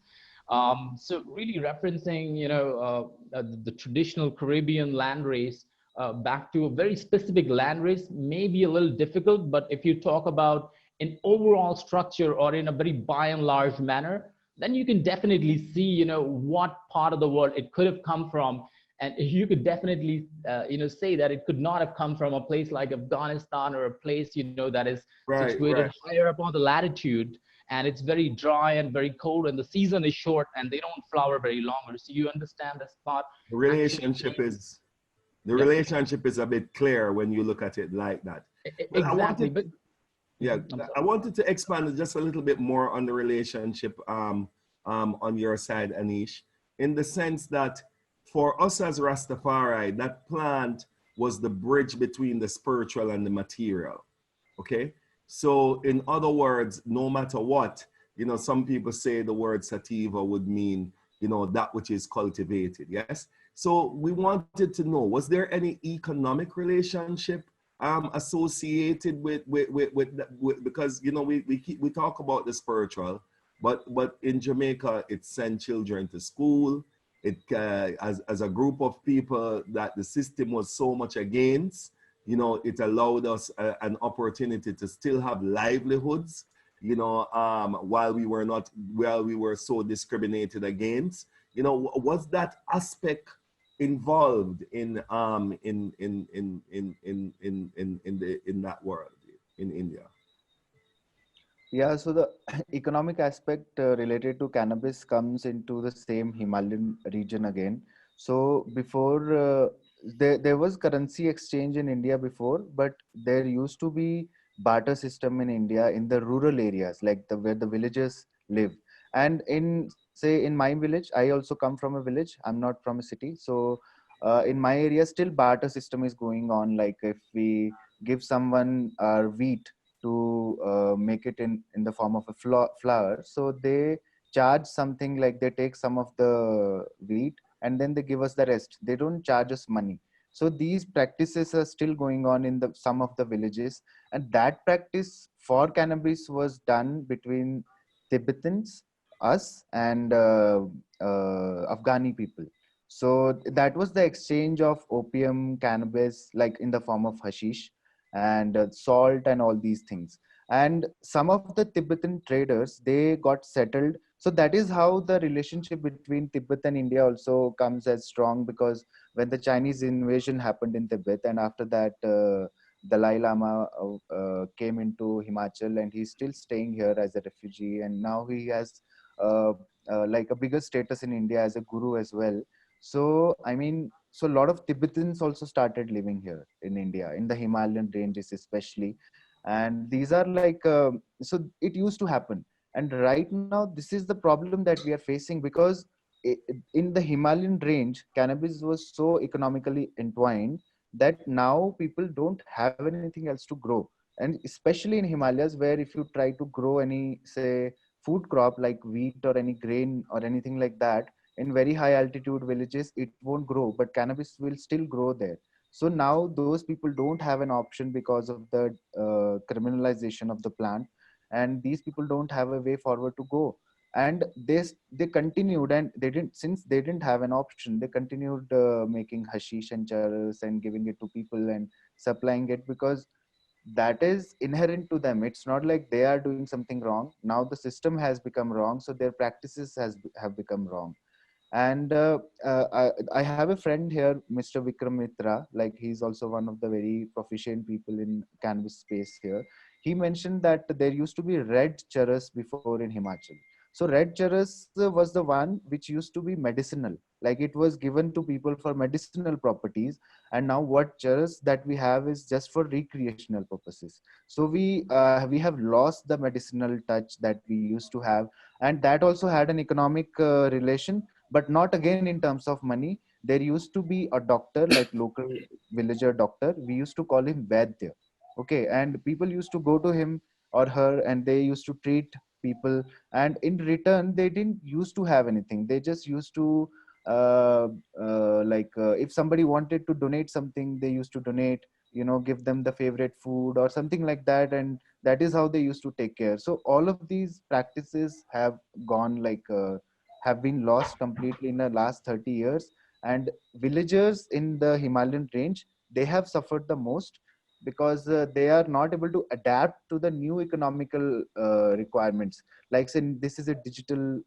So really referencing the traditional Caribbean landrace back to a very specific landrace may be a little difficult, but if you talk about an overall structure or in a very by and large manner, then you can definitely see what part of the world it could have come from. And you could definitely, say that it could not have come from a place like Afghanistan, or a place, that is situated higher up on the latitude, and it's very dry and very cold, and the season is short, and they don't flower very longer. So you understand this part. The relationship is. The relationship is a bit clear when you look at it like that. But Exactly. But yeah, I wanted to expand just a little bit more on the relationship on your side, Anish, in the sense that for us as Rastafari, that plant was the bridge between the spiritual and the material. Okay. So in other words, no matter what, you know, some people say the word sativa would mean, you know, that which is cultivated. Yes. So we wanted to know, was there any economic relationship associated with because, you know, we talk about the spiritual, but in Jamaica, it sent children to school. It as a group of people that the system was so much against, you know, it allowed us an opportunity to still have livelihoods, you know, while we were so discriminated against. You know, was that aspect involved in that world in India? Yeah, so the economic aspect related to cannabis comes into the same Himalayan region again. So before there was currency exchange in India before, but there used to be barter system in India in the rural areas, like where the villagers live. And in say in my village, I also come from a village. I'm not from a city, so in my area still barter system is going on. Like if we give someone our wheat to make it in the form of a flour, so they charge something, like they take some of the wheat and then they give us the rest. They don't charge us money. So these practices are still going on in the some of the villages, and that practice for cannabis was done between Tibetans, us, and Afghani people. So that was the exchange of opium, cannabis, like in the form of hashish and salt and all these things. And some of the Tibetan traders, they got settled. So that is how the relationship between Tibet and India also comes as strong, because when the Chinese invasion happened in Tibet, and after that Dalai Lama came into Himachal, and he's still staying here as a refugee, and now he has like a bigger status in India as a guru as well. So I mean, so a lot of Tibetans also started living here in India, in the Himalayan ranges especially. And these are like so it used to happen. And right now this is the problem that we are facing, because in the Himalayan range cannabis was so economically entwined that now people don't have anything else to grow. And especially in Himalayas, where if you try to grow any, say, food crop like wheat or any grain or anything like that, in very high altitude villages it won't grow, but cannabis will still grow there. So now those people don't have an option because of the criminalization of the plant, and these people don't have a way forward to go. And they continued, and they didn't, since they didn't have an option, they continued making hashish and charas and giving it to people and supplying it, because that is inherent to them. It's not like they are doing something wrong. Now the system has become wrong, so their practices have become wrong. And I have a friend here, Mr. Vikram Mitra. Like, he's also one of the very proficient people in cannabis space here. He mentioned that there used to be red charas before in Himachal. So red charas was the one which used to be medicinal. Like, it was given to people for medicinal properties. And now what charas that we have is just for recreational purposes. So we have lost the medicinal touch that we used to have. And that also had an economic relation, but not again in terms of money. There used to be a doctor, like local villager doctor. We used to call him Vaidya. Okay, and people used to go to him or her, and they used to treat people. And in return, they didn't used to have anything. They just used to if somebody wanted to donate something, they used to donate, give them the favorite food or something like that, and that is how they used to take care. So all of these practices have gone have been lost completely in the last 30 years. And villagers in the Himalayan range, they have suffered the most, because they are not able to adapt to the new economical requirements. Like, say, this is a digital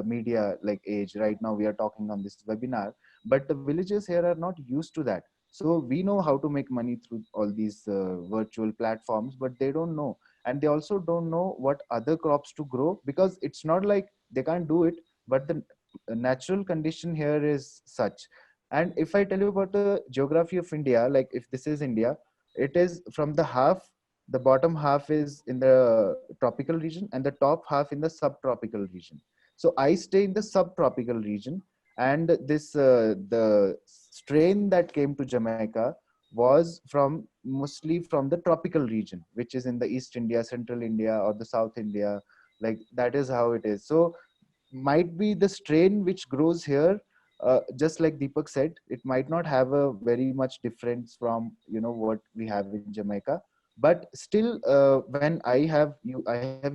media like age right now, we are talking on this webinar, but the villagers here are not used to that. So we know how to make money through all these virtual platforms, but they don't know. And they also don't know what other crops to grow, because it's not like they can't do it, but the natural condition here is such. And if I tell you about the geography of India, like if this is India, it is from the half, the bottom half is in the tropical region and the top half in the subtropical region. So I stay in the subtropical region, and this the strain that came to Jamaica was from mostly from the tropical region, which is in the East India, Central India, or the South India. Like that is how it is. So might be the strain which grows here, just like Deepak said, it might not have a very much difference from what we have in Jamaica. But still, when I have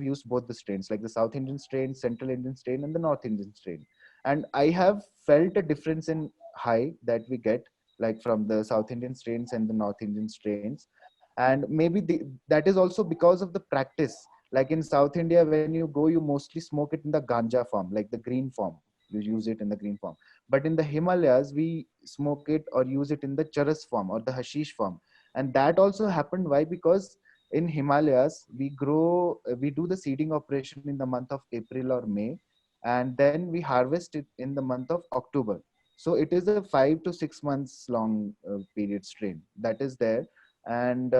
used both the strains, like the South Indian strain, Central Indian strain, and the North Indian strain, and I have felt a difference in high that we get, like from the South Indian strains and the North Indian strains. And maybe that is also because of the practice. Like in South India, when you go, you mostly smoke it in the ganja form, like the green form. You use it in the green form. But in the Himalayas, we smoke it or use it in the charas form or the hashish form. And that also happened. Why? Because in Himalayas, we do the seeding operation in the month of April or May, and then we harvest it in the month of October. So it is a 5 to 6 months long period strain that is there. And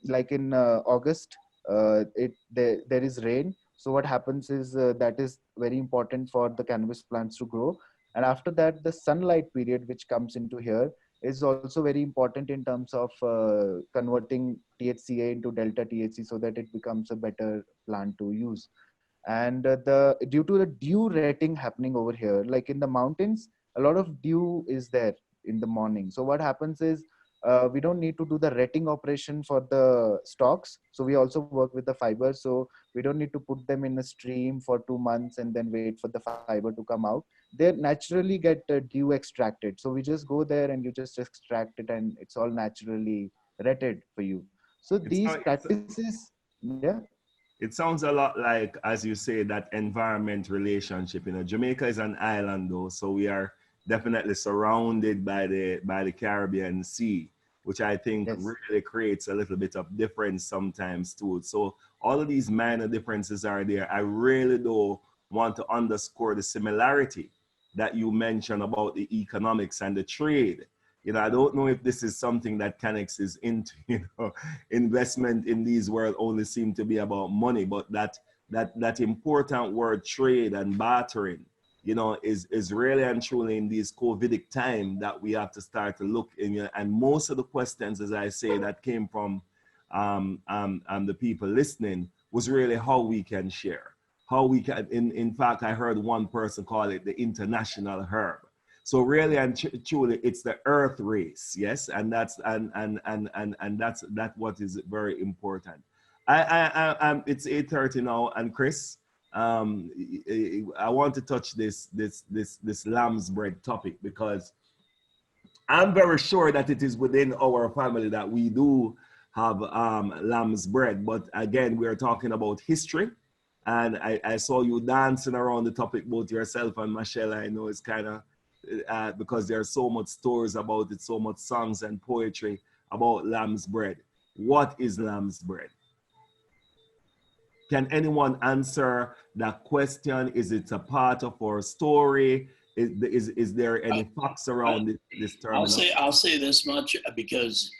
like in August, there is rain. So what happens is that is very important for the cannabis plants to grow. And after that, the sunlight period which comes into here is also very important in terms of converting THCA into delta THC so that it becomes a better plant to use. And the due to the dew rating happening over here, like in the mountains, a lot of dew is there in the morning. So what happens is we don't need to do the retting operation for the stalks. So we also work with the fiber. So we don't need to put them in a stream for 2 months and then wait for the fiber to come out. They naturally get dew extracted. So we just go there and you just extract it, and it's all naturally retted for you. So It's these not, practices, yeah. it sounds a lot like, as you say, that environment relationship. You know, Jamaica is an island, though, so we are definitely surrounded by the Caribbean Sea, which I think Yes. really creates a little bit of difference sometimes too. So all of these minor differences are there. I really do want to underscore the similarity that you mentioned about the economics and the trade. You know, I don't know if this is something that CanEx is into. You know, investment in these world only seem to be about money, but that important word trade and bartering, you know, is really and truly in these COVIDic time that we have to start to look in. And most of the questions, as I say, that came from the people listening was really how we can share, how we can. In fact, I heard one person call it the international herb. So really and truly, it's the earth race, yes, and that's that what is very important. It's 8:30 now, and Chris, I want to touch this lamb's bread topic because I'm very sure that it is within our family that we do have lamb's bread. But again, we are talking about history. And I saw you dancing around the topic, both yourself and Michelle. I know it's kind of because there are so much stories about it, so much songs and poetry about lamb's bread. What is lamb's bread? Can anyone answer that question? Is it a part of our story? Is there any facts around this term? I'll say this much because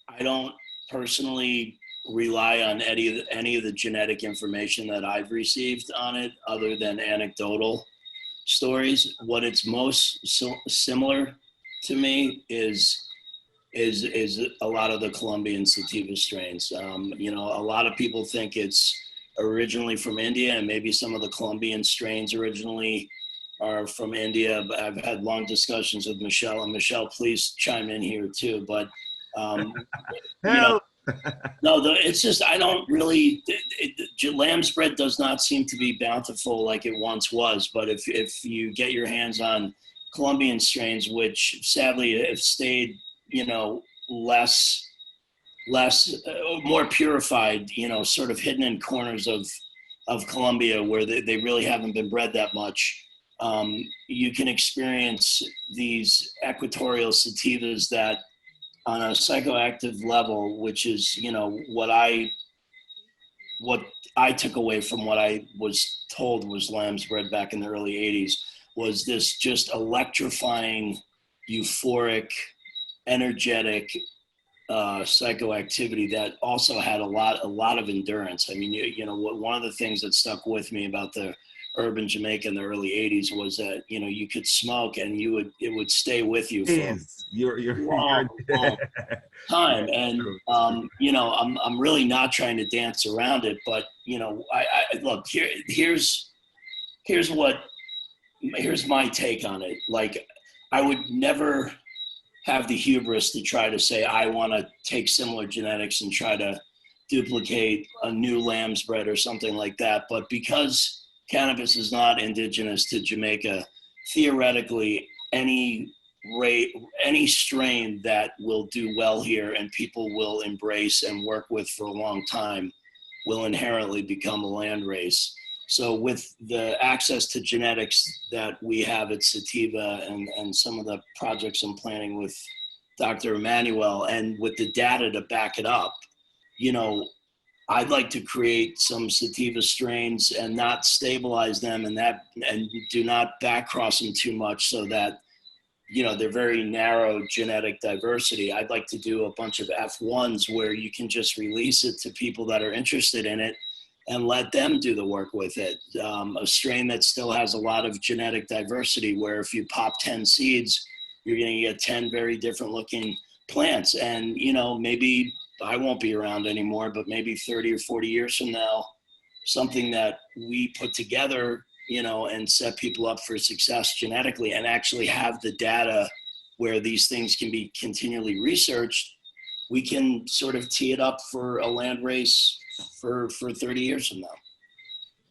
I don't personally rely on any of the genetic information that I've received on it, other than anecdotal stories. What it's most similar to me is a lot of the Colombian Sativa strains. You know, a lot of people think it's originally from India, and maybe some of the Colombian strains originally are from India. But I've had long discussions with Michelle, and Michelle, please chime in here too. But you know, no, it's just I don't really. Lamb's bread does not seem to be bountiful like it once was. But if you get your hands on Colombian strains, which sadly have stayed, you know, less more purified, you know, sort of hidden in corners of Colombia where they really haven't been bred that much. You can experience these Equatorial Sativas that on a psychoactive level, which is, you know, what I took away from what I was told was lamb's bread back in the early 80s, was this just electrifying euphoric, energetic psychoactivity that also had a lot of endurance. I mean, you know, one of the things that stuck with me about the urban Jamaica in the early 80s was that, you know, you could smoke and it would stay with you for a long time. And, you know, I'm really not trying to dance around it, but, you know, I look, here's my take on it. Like, I would never have the hubris to try to say, I want to take similar genetics and try to duplicate a new lamb's bread or something like that. But because cannabis is not indigenous to Jamaica, theoretically, any strain that will do well here and people will embrace and work with for a long time will inherently become a land race. So with the access to genetics that we have at Sativa and some of the projects I'm planning with Dr. Emmanuel, and with the data to back it up, you know, I'd like to create some Sativa strains and not stabilize them and do not backcross them too much so that, you know, they're very narrow genetic diversity. I'd like to do a bunch of F1s where you can just release it to people that are interested in it and let them do the work with it. A strain that still has a lot of genetic diversity, where if you pop 10 seeds, you're gonna get 10 very different looking plants. And, you know, maybe I won't be around anymore, but maybe 30 or 40 years from now, something that we put together, you know, and set people up for success genetically and actually have the data where these things can be continually researched, we can sort of tee it up for a land race for 30 years from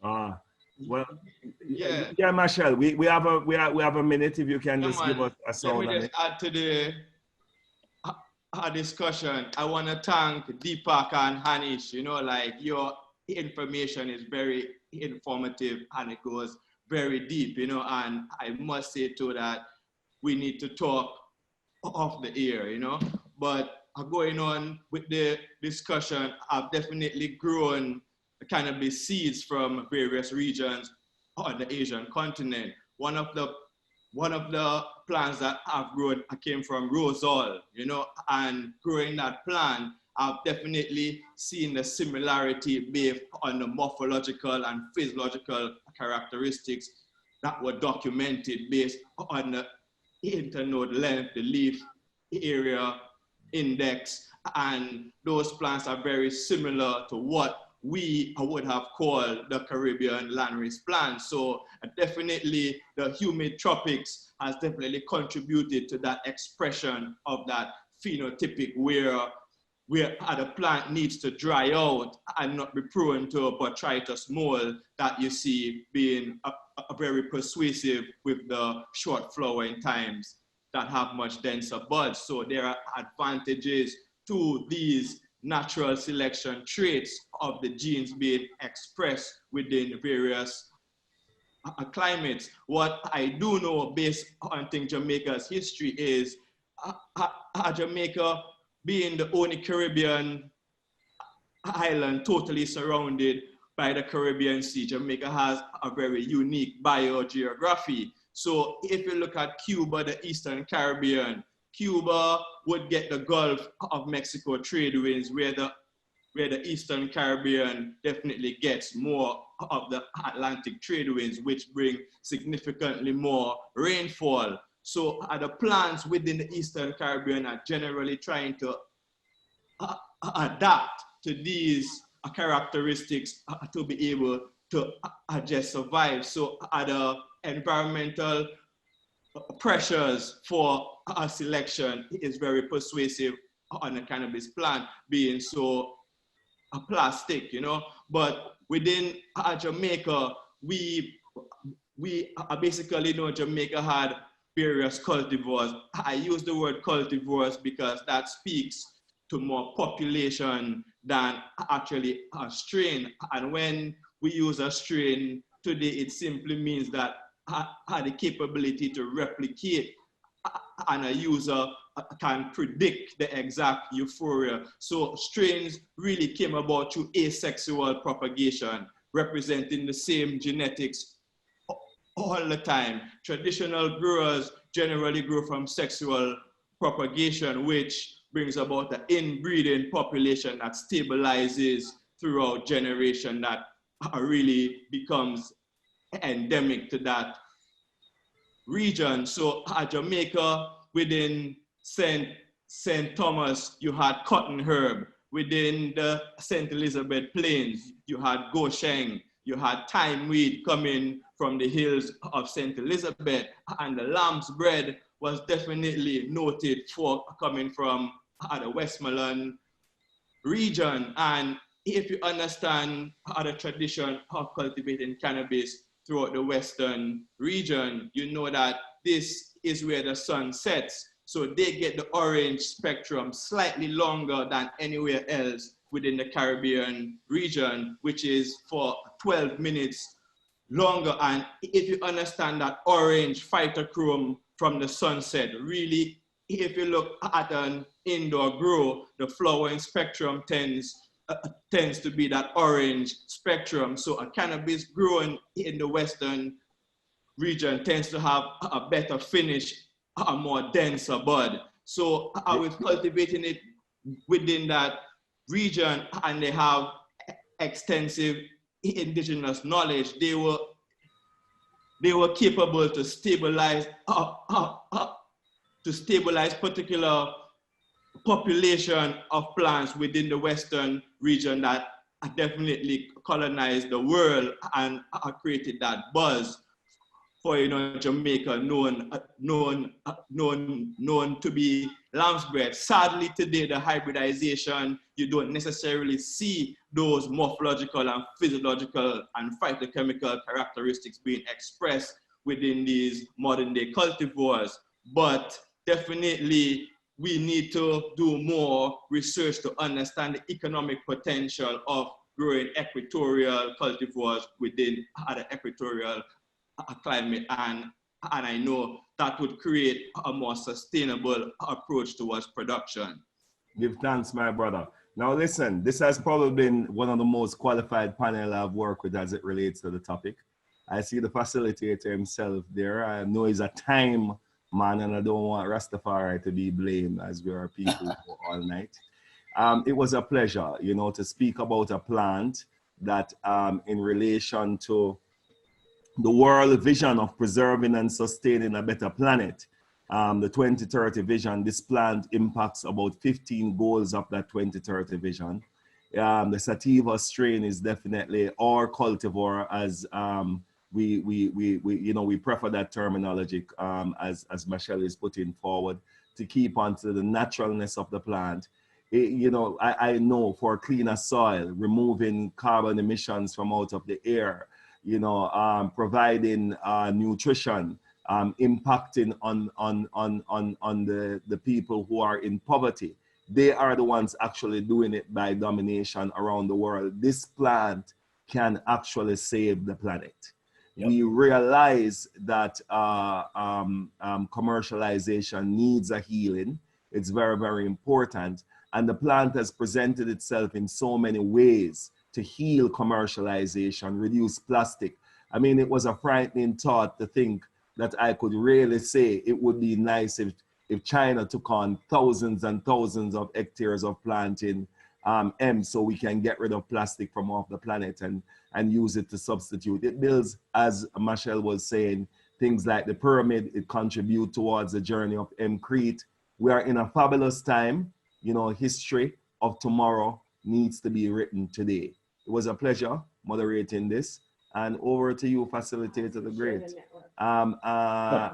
now. Well, yeah, Marcel, we have a minute. If you can just give us a sound. Let me just add to the discussion. I want to thank Deepak and Hanish. You know, like, your information is very informative and it goes very deep, you know, and I must say too that we need to talk off the air, you know. But going on with the discussion, I've definitely grown cannabis seeds from various regions on the Asian continent. One of the plants that I've grown came from Rosal, you know, and growing that plant, I've definitely seen the similarity based on the morphological and physiological characteristics that were documented based on the internode length, the leaf area index, and those plants are very similar to what we would have called the Caribbean landrace plants. So definitely the humid tropics has definitely contributed to that expression of that phenotypic where the plant needs to dry out and not be prone to botrytis mold that you see being a very persuasive with the short flowering times that have much denser buds. So there are advantages to these natural selection traits of the genes being expressed within various climates. What I do know based on Jamaica's history is Jamaica being the only Caribbean island totally surrounded by the Caribbean Sea, Jamaica has a very unique biogeography. So if you look at Cuba, the Eastern Caribbean, Cuba would get the Gulf of Mexico trade winds, where the Eastern Caribbean definitely gets more of the Atlantic trade winds, which bring significantly more rainfall. So the plants within the Eastern Caribbean are generally trying to adapt to these characteristics to be able to just survive. So the environmental pressures for a selection is very persuasive on a cannabis plant being so plastic, you know. But within Jamaica, we basically know Jamaica had various cultivars. I use the word cultivars because that speaks to more population than actually a strain. And when we use a strain today, it simply means that had the capability to replicate, and a user can predict the exact euphoria. So strains really came about through asexual propagation, representing the same genetics all the time. Traditional growers generally grow from sexual propagation, which brings about the inbreeding population that stabilizes throughout generation, that really becomes endemic to that region. So at Jamaica, within St. Thomas, you had cotton herb. Within the St. Elizabeth Plains, you had gosheng, you had thyme weed coming from the hills of St. Elizabeth, and the lamb's bread was definitely noted for coming from the Westmoreland region. And if you understand the tradition of cultivating cannabis throughout the Western region, you know that this is where the sun sets. So they get the orange spectrum slightly longer than anywhere else within the Caribbean region, which is for 12 minutes longer. And if you understand that orange phytochrome from the sunset, really, if you look at an indoor grow, the flowering spectrum tends to be that orange spectrum. So a cannabis growing in the Western region tends to have a better finish, a more denser bud. So with cultivating it within that region, and they have extensive indigenous knowledge, they were capable to stabilize particular population of plants within the Western region that definitely colonized the world and created that buzz for, you know, Jamaica known to be lamb's bread. Sadly, today the hybridization, you don't necessarily see those morphological and physiological and phytochemical characteristics being expressed within these modern day cultivars. But definitely we need to do more research to understand the economic potential of growing equatorial cultivars within the equatorial climate, and I know that would create a more sustainable approach towards production. Give thanks, my brother. Now listen, this has probably been one of the most qualified panel I've worked with as it relates to the topic. I see the facilitator himself there. I know he's a time man, and I don't want Rastafari to be blamed, as we are people for all night. It was a pleasure, you know, to speak about a plant that in relation to the world vision of preserving and sustaining a better planet, the 2030 vision, this plant impacts about 15 goals of that 2030 vision. The Sativa strain is definitely our cultivar, as we prefer that terminology as Michelle is putting forward, to keep on to the naturalness of the plant. I know for cleaner soil, removing carbon emissions from out of the air, providing nutrition, impacting on the people who are in poverty. They are the ones actually doing it by domination around the world. This plant can actually save the planet. Yep. We realize that commercialization needs a healing. It's very, very important. And the plant has presented itself in so many ways to heal commercialization, reduce plastic. I mean, it was a frightening thought to think that I could really say it would be nice if China took on thousands and thousands of hectares of planting so we can get rid of plastic from off the planet and use it to substitute. It builds, as Marcel was saying, things like the pyramid. It contributes towards the journey of Crete. We are in a fabulous time. History of tomorrow needs to be written today. It was a pleasure moderating this. And over to you, Facilitator the Great. I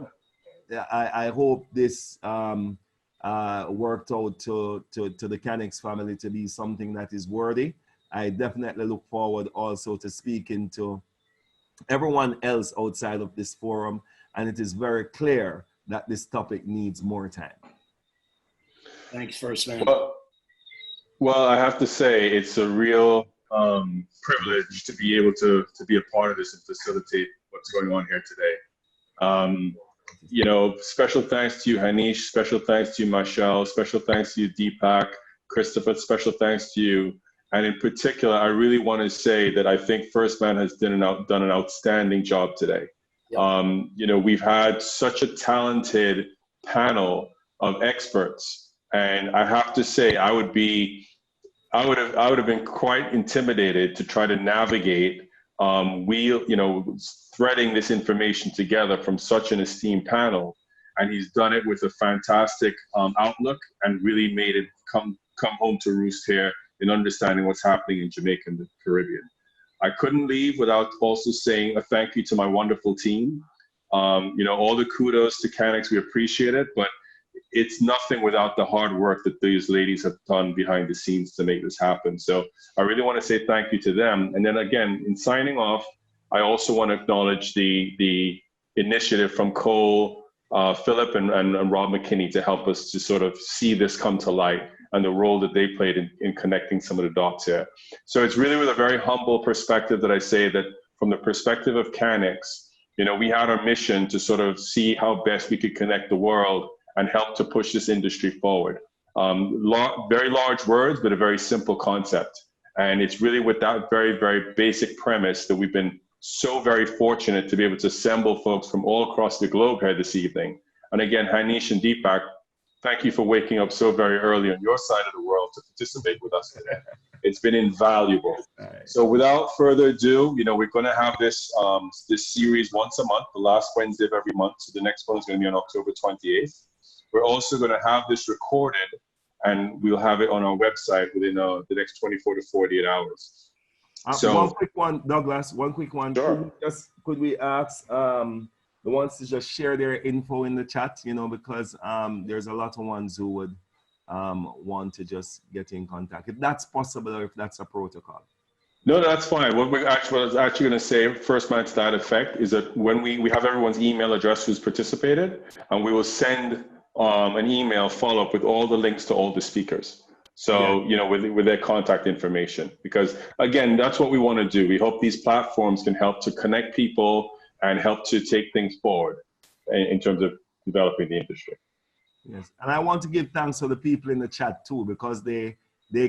hope this worked out to the CanEx family to be something that is worthy. I definitely look forward also to speaking to everyone else outside of this forum. And it is very clear that this topic needs more time. Thanks, First Man. Well, I have to say it's a real privilege to be able to be a part of this and facilitate what's going on here today. Special thanks to you, Hanish. Special thanks to you, Marcel. Special thanks to you, Deepak. Christopher, special thanks to you. And in particular, I really want to say that I think First Man has done an outstanding job today. Yep. You know, we've had such a talented panel of experts, and I have to say, I would have been quite intimidated to try to navigate, threading this information together from such an esteemed panel. And he's done it with a fantastic outlook and really made it come home to roost here in understanding what's happening in Jamaica and the Caribbean. I couldn't leave without also saying a thank you to my wonderful team. All the kudos to CanEx, we appreciate it, but it's nothing without the hard work that these ladies have done behind the scenes to make this happen. So I really want to say thank you to them. And then again, in signing off, I also want to acknowledge the initiative from Cole, Philip, and Rob McKinney to help us to sort of see this come to light and the role that they played in connecting some of the dots here. So it's really with a very humble perspective that I say that from the perspective of CanEx, we had our mission to sort of see how best we could connect the world and help to push this industry forward. Very large words, but a very simple concept. And it's really with that very, very basic premise that we've been so very fortunate to be able to assemble folks from all across the globe here this evening. And again, Hanish and Deepak, thank you for waking up so very early on your side of the world to participate with us today. It's been invaluable. So without further ado, we're going to have this series once a month, the last Wednesday of every month. So the next one is going to be on October 28th. We're also going to have this recorded, and we'll have it on our website within the next 24 to 48 hours. So one quick one, Douglas, one quick one. Sure. Could we ask the ones to just share their info in the chat, because there's a lot of ones who would want to just get in contact, if that's possible or if that's a protocol. No, that's fine. What I was actually going to say, first man to that effect, is that when we have everyone's email address who's participated, and we will send an email follow-up with all the links to all the speakers. So, with their contact information, because again, that's what we want to do. We hope these platforms can help to connect people and help to take things forward in terms of developing the industry. Yes, and I want to give thanks to the people in the chat too, because they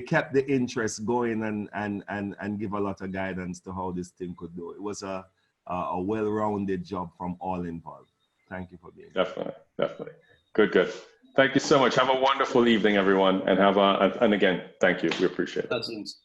kept the interest going and give a lot of guidance to how this thing could do. It was a well-rounded job from all involved. Thank you for being here. Definitely. Good. Thank you so much. Have a wonderful evening, everyone, and again, thank you. We appreciate it.